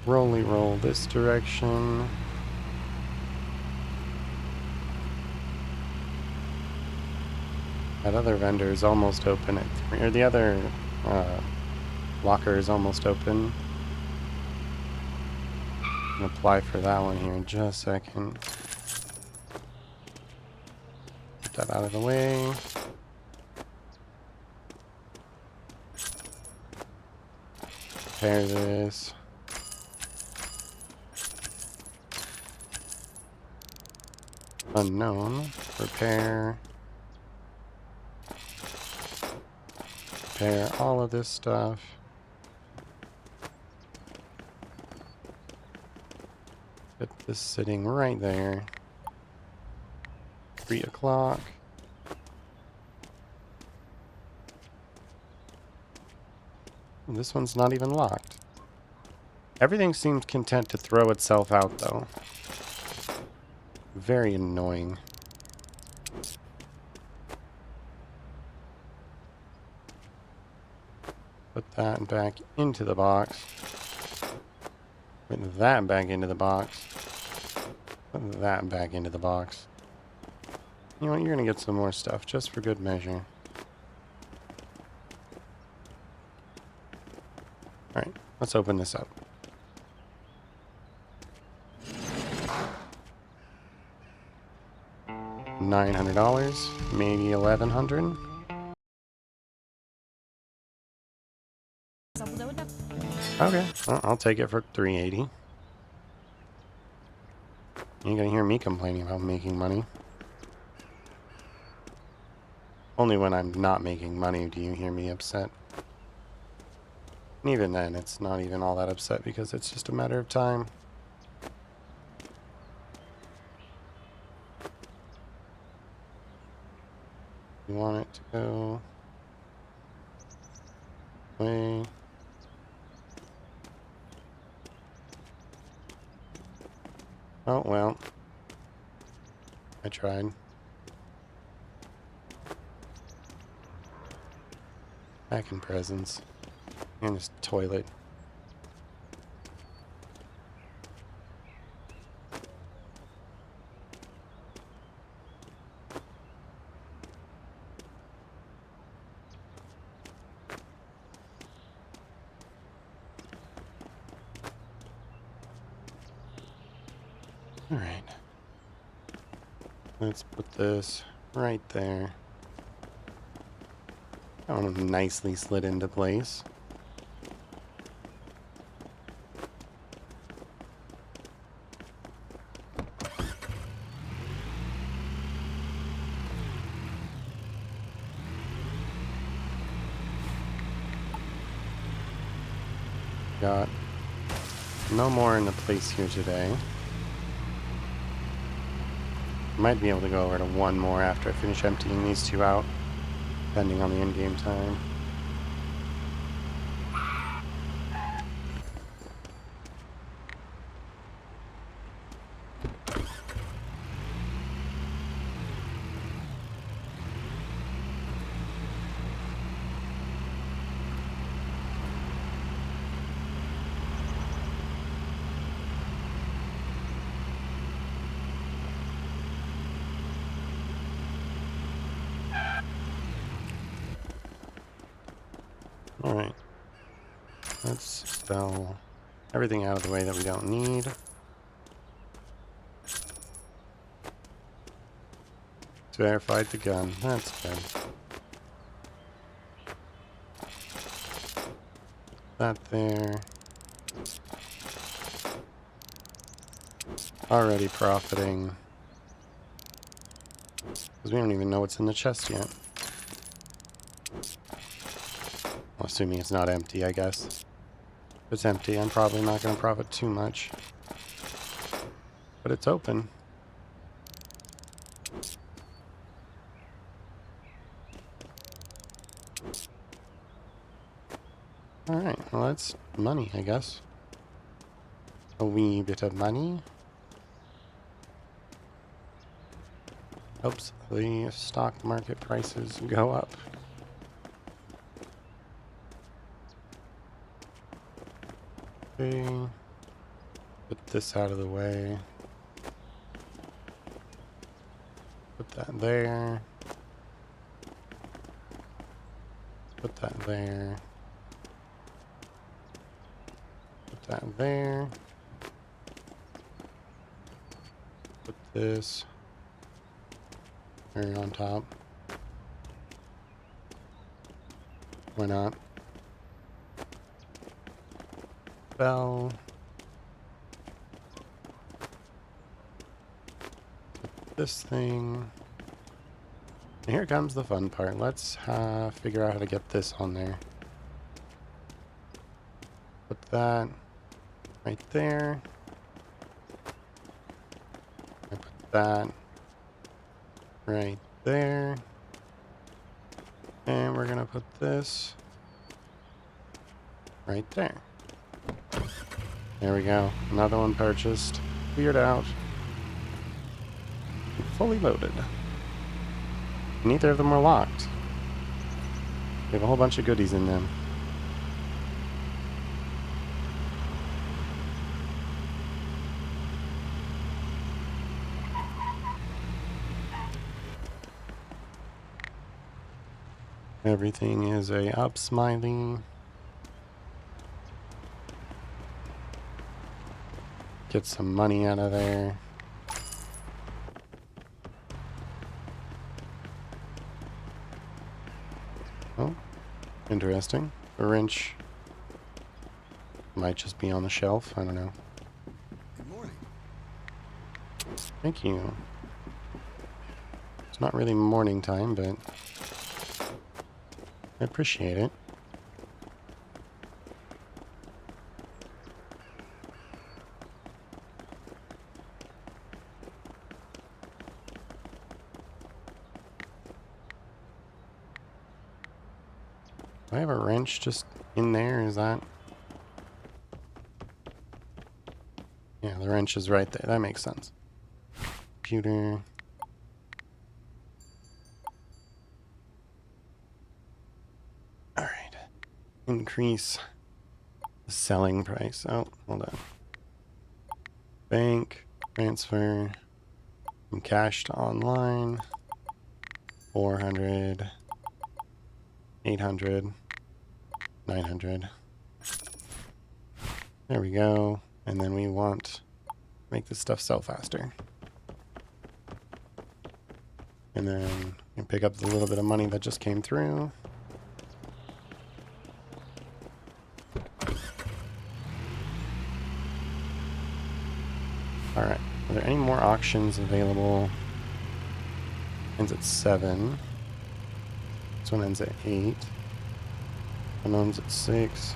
Rolly roll this direction. That other vendor is almost open at 3, or the other locker is almost open. I'm gonna apply for that one here in just a second. Get that out of the way. Repair this. Unknown. Repair. Repair all of this stuff. Get this sitting right there. 3 o'clock. This one's not even locked. Everything seems content to throw itself out, though. Very annoying. Put that back into the box. Put that back into the box. Put that back into the box. You know what? You're gonna get some more stuff just for good measure. Alright, let's open this up. $900, maybe $1,100. Okay, well, I'll take it for $380. You ain't gonna hear me complaining about making money. Only when I'm not making money do you hear me upset. And even then, it's not even all that upset because it's just a matter of time. You want it to go away. Oh, well. I tried. Back in presents. And this toilet. Alright. Let's put this right there. That one nicely slid into place. Got no more in the place here today. Might be able to go over to one more after I finish emptying these two out, depending on the in-game time. Sell everything out of the way that we don't need. Verified the gun. That's good. That there. Already profiting. Because we don't even know what's in the chest yet. Well, assuming it's not empty, I guess. If it's empty, I'm probably not going to profit too much. But it's open. Alright, well that's money, I guess. A wee bit of money. Helps the stock market prices go up. Okay. Put this out of the way. Put that there. Put that there. Put that there. Put this right on top. Why not? Bell. Put this thing. And here comes the fun part. Let's figure out how to get this on there. Put that right there. I put that right there. And we're gonna put this right there. There we go. Another one purchased. Cleared out. Fully loaded. Neither of them were locked. We have a whole bunch of goodies in them. Everything is a up smiley. Get some money out of there. Oh, interesting. The wrench might just be on the shelf. I don't know. Good morning. Thank you. It's not really morning time, but I appreciate it. Do I have a wrench just in there? Is that... Yeah, the wrench is right there. That makes sense. Computer. Alright. Increase the selling price. Oh, hold on. Bank. Transfer. From cash to online. 400. 800. 900. There we go. And then we want to make this stuff sell faster. And then you can pick up the little bit of money that just came through. Alright. Are there any more auctions available? Ends at 7. This one ends at 8. One ends at 6.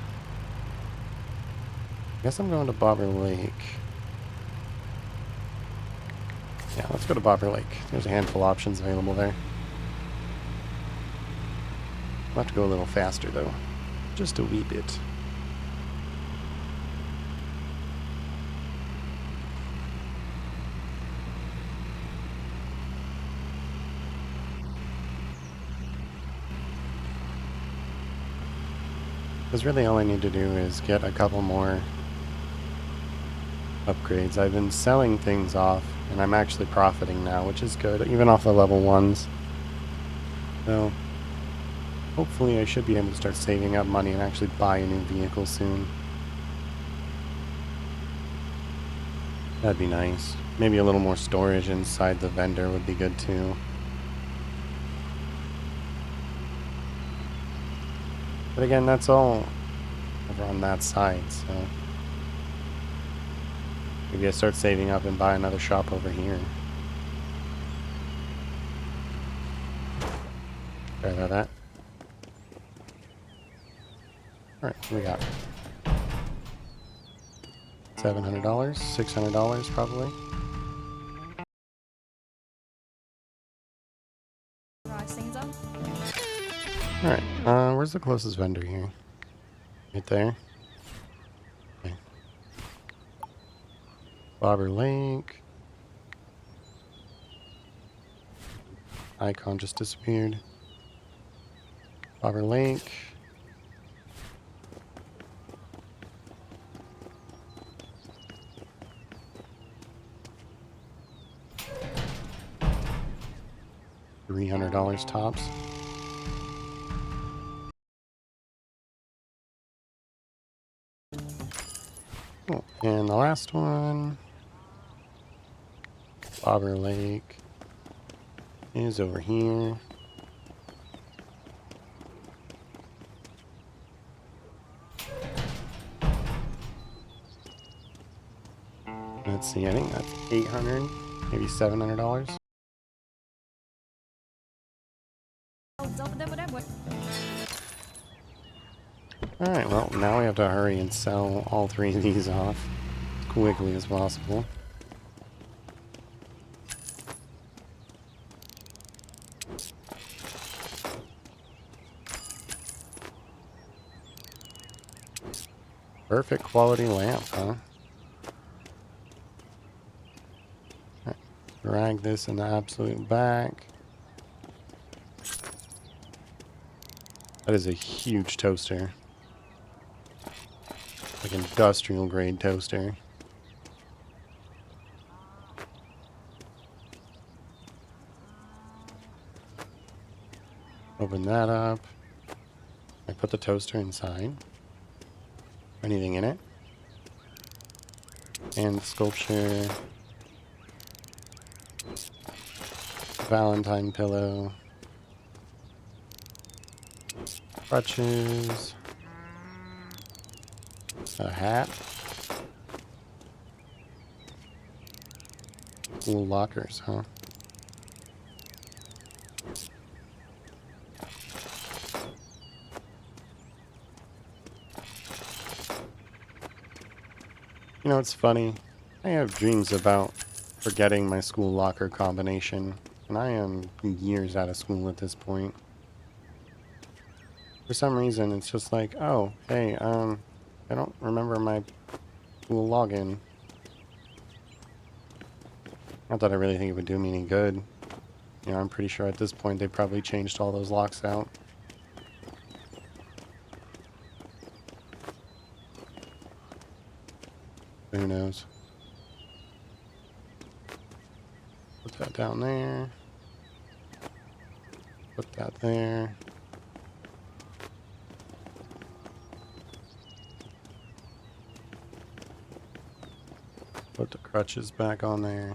I guess I'm going to Bobber Lake. Yeah, let's go to Bobber Lake. There's a handful of options available there. We'll have to go a little faster, though. Just a wee bit. Because really all I need to do is get a couple more upgrades. I've been selling things off, and I'm actually profiting now, which is good, even off the level 1s. So, hopefully I should be able to start saving up money and actually buy a new vehicle soon. That'd be nice. Maybe a little more storage inside the vendor would be good too. But again, that's all over on that side, so maybe I start saving up and buy another shop over here. Sorry about that. Alright, what we got? $700, $600 probably. Alright, where's the closest vendor here? Right there. Okay. Bobber Lake. Icon just disappeared. Bobber Lake. $300 tops. Cool. And the last one, Bobber Lake, is over here. Let's see, I think that's $800, maybe $700. Alright, well, now we have to hurry and sell all three of these off as quickly as possible. Perfect quality lamp, huh? Right. Drag this in the absolute back. That is a huge toaster. Like industrial grade toaster. Open that up. I put the toaster inside. Anything in it? And sculpture. Valentine pillow. Crutches. A hat. Cool lockers, huh? You know, it's funny. I have dreams about forgetting my school locker combination, and I am years out of school at this point. For some reason, it's just like, oh, hey, I don't remember my school login. Not that I really think it would do me any good. You know, I'm pretty sure at this point they probably changed all those locks out. Who knows? Put that down there. Put that there. Put the crutches back on there.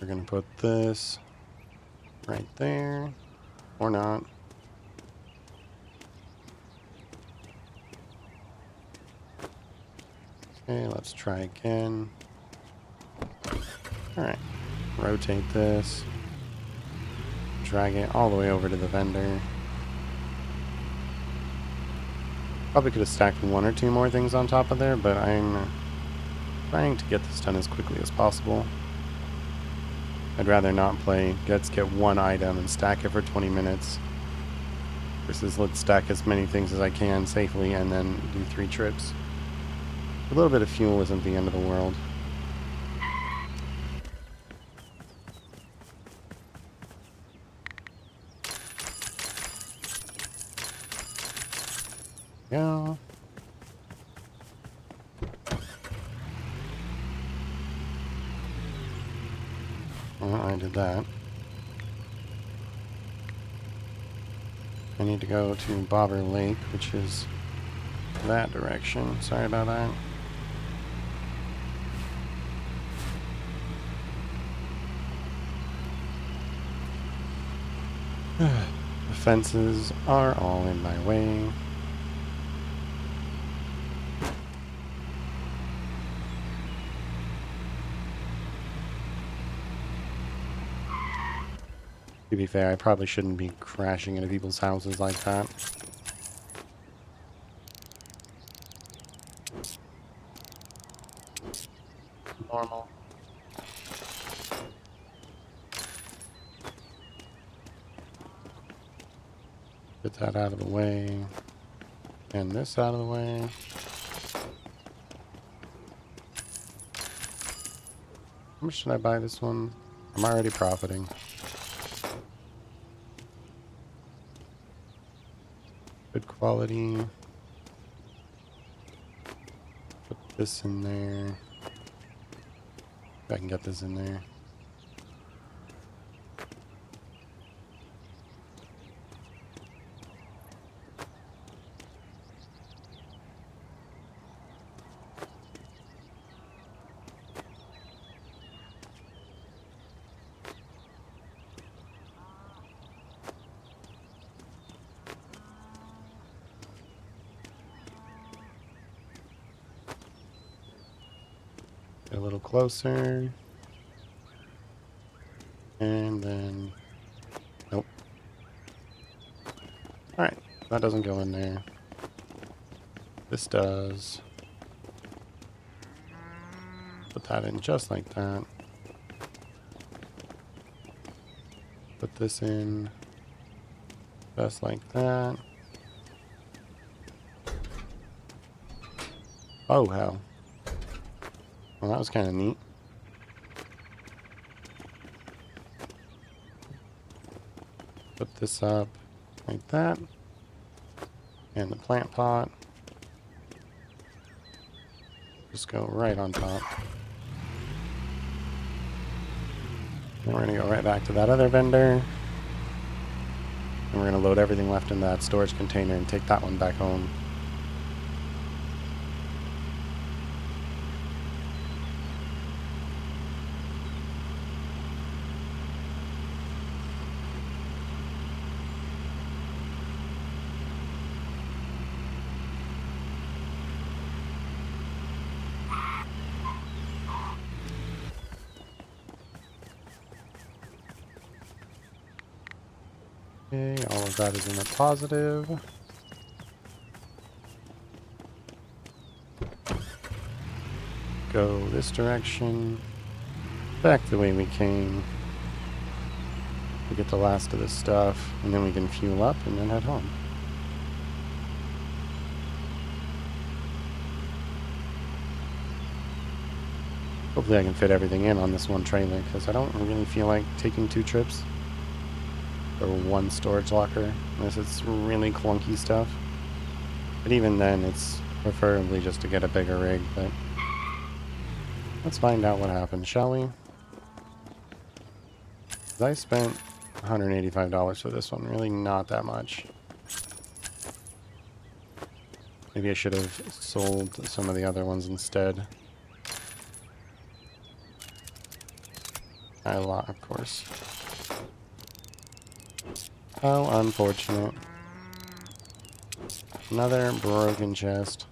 We're gonna put this right there. Or not. Okay, let's try again. Alright. Rotate this. Drag it all the way over to the vendor. Probably could have stacked one or two more things on top of there, but I'm trying to get this done as quickly as possible. I'd rather not play let's get one item and stack it for 20 minutes versus let's stack as many things as I can safely and then do 3 trips. A little bit of fuel isn't the end of the world. Yeah. Well, I did that. I need to go to Bobber Lake, which is that direction. Sorry about that. The fences are all in my way. To be fair, I probably shouldn't be crashing into people's houses like that. Normal. Get that out of the way. And this out of the way. How much should I buy this one? I'm already profiting. Good quality. Put this in there. If I can get this in there. Get a little closer. And then... Nope. Alright, that doesn't go in there. This does. Put that in just like that. Put this in just like that. Oh, hell. Well, that was kind of neat. Put this up like that. And the plant pot. Just go right on top. Then we're going to go right back to that other vendor. And we're going to load everything left in that storage container and take that one back home. Okay, all of that is in the positive. Go this direction. Back the way we came. We get the last of this stuff, and then we can fuel up and then head home. Hopefully I can fit everything in on this one trailer, because I don't really feel like taking 2 trips for 1 storage locker, unless it's really clunky stuff. But even then, it's preferably just to get a bigger rig, but let's find out what happens, shall we? 'Cause I spent $185 for this one, really not that much. Maybe I should have sold some of the other ones instead. I lot, of course. How unfortunate. Another broken chest.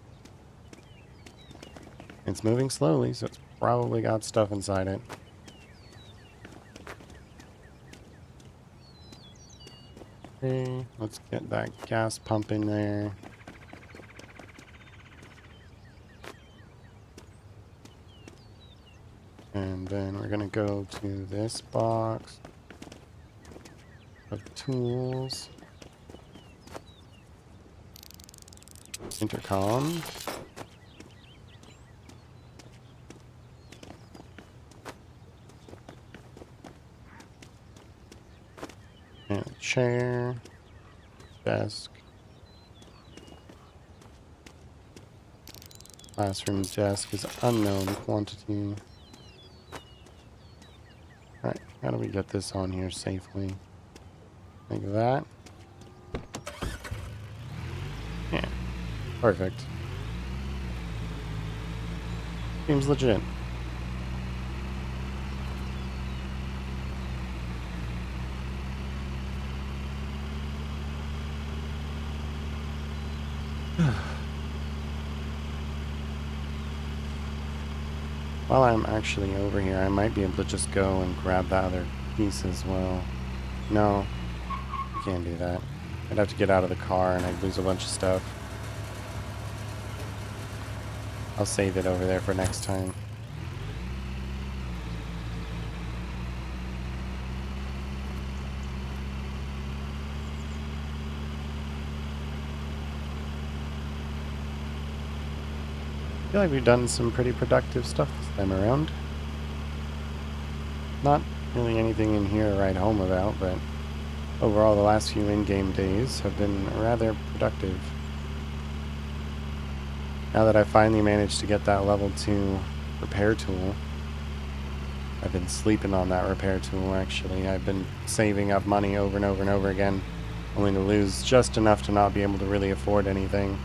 It's moving slowly, so it's probably got stuff inside it. Okay, let's get that gas pump in there. And then we're gonna go to this box of tools. Intercom. And a chair. Desk. Classroom desk is unknown quantity. Alright, how do we get this on here safely? Like that. Yeah, perfect. Seems legit. While I'm actually over here, I might be able to just go and grab that other piece as well. No, you can't do that. I'd have to get out of the car and I'd lose a bunch of stuff. I'll save it over there for next time. I feel like we've done some pretty productive stuff this time around. Not really anything in here to write home about, but overall the last few in-game days have been rather productive. Now that I finally managed to get that level 2 repair tool, I've been sleeping on that repair tool actually. I've been saving up money over and over and over again, only to lose just enough to not be able to really afford anything.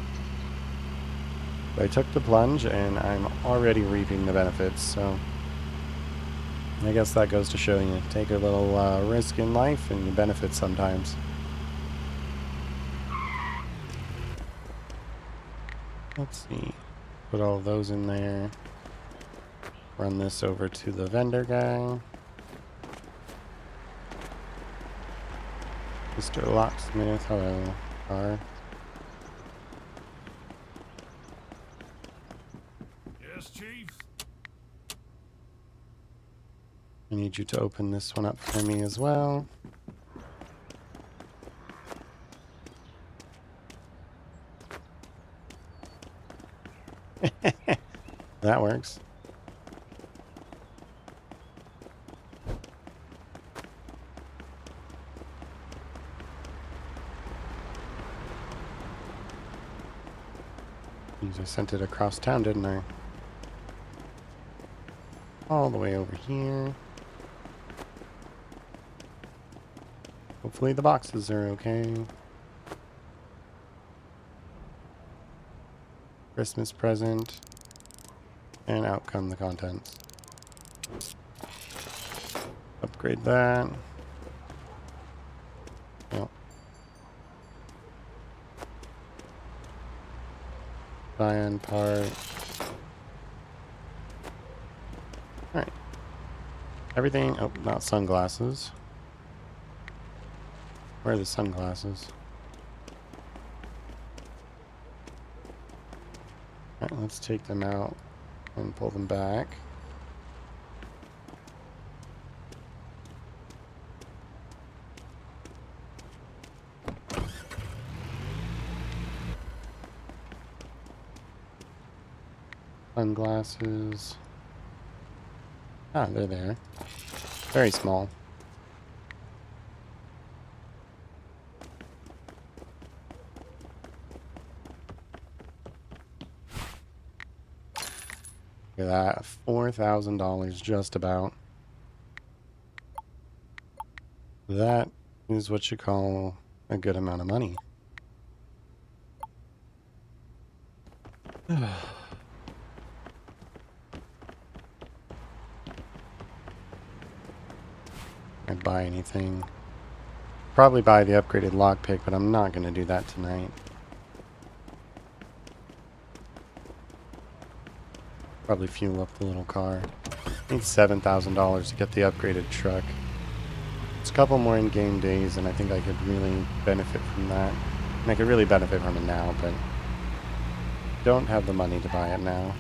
But I took the plunge and I'm already reaping the benefits, so I guess that goes to show you. Take a little risk in life and you benefit sometimes. Let's see. Put all those in there. Run this over to the vendor guy. Mr. Locksmith, hello, car. Yes, Chief. I need you to open this one up for me as well. That works. I sent it across town, didn't I? All the way over here. Hopefully the boxes are okay. Christmas present. And out come the contents. Upgrade that. Yep. Cyan part. Alright. Everything. Oh, not sunglasses. Where are the sunglasses? Alright, let's take them out and pull them back. Sunglasses. Ah, they're there. Very small. Look at that. $4,000 just about. That is what you call a good amount of money. I'd buy anything. Probably buy the upgraded lockpick, but I'm not going to do that tonight. Probably fuel up the little car. Need $7,000 to get the upgraded truck. It's a couple more in-game days, and I think I could really benefit from that. And I could really benefit from it now, but don't have the money to buy it now.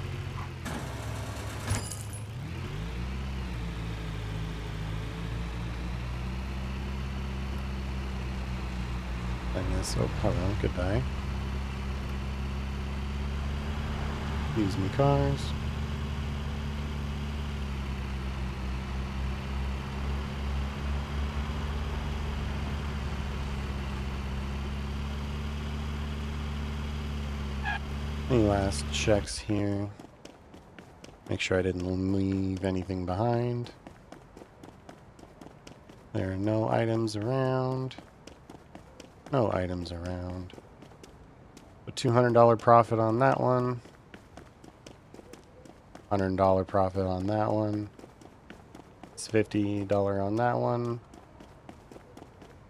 Oh, hello, goodbye. Use me cars. Any last checks here? Make sure I didn't leave anything behind. There are no items around. No items around. A $200 profit on that one. $100 profit on that one. It's $50 on that one.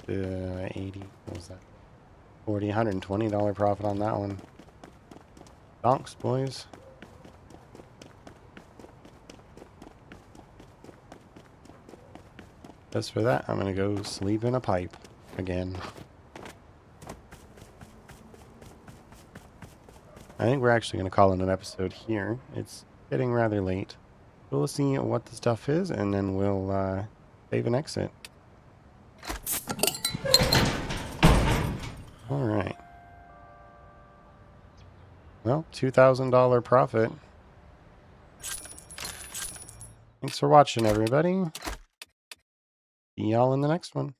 80, what was that? 40, $120 profit on that one. Donks, boys. Just for that, I'm gonna go sleep in a pipe again. I think we're actually gonna call it an episode here. It's getting rather late. We'll see what the stuff is, and then we'll save and exit. All right. Well, $2,000 profit. Thanks for watching, everybody. See y'all in the next one.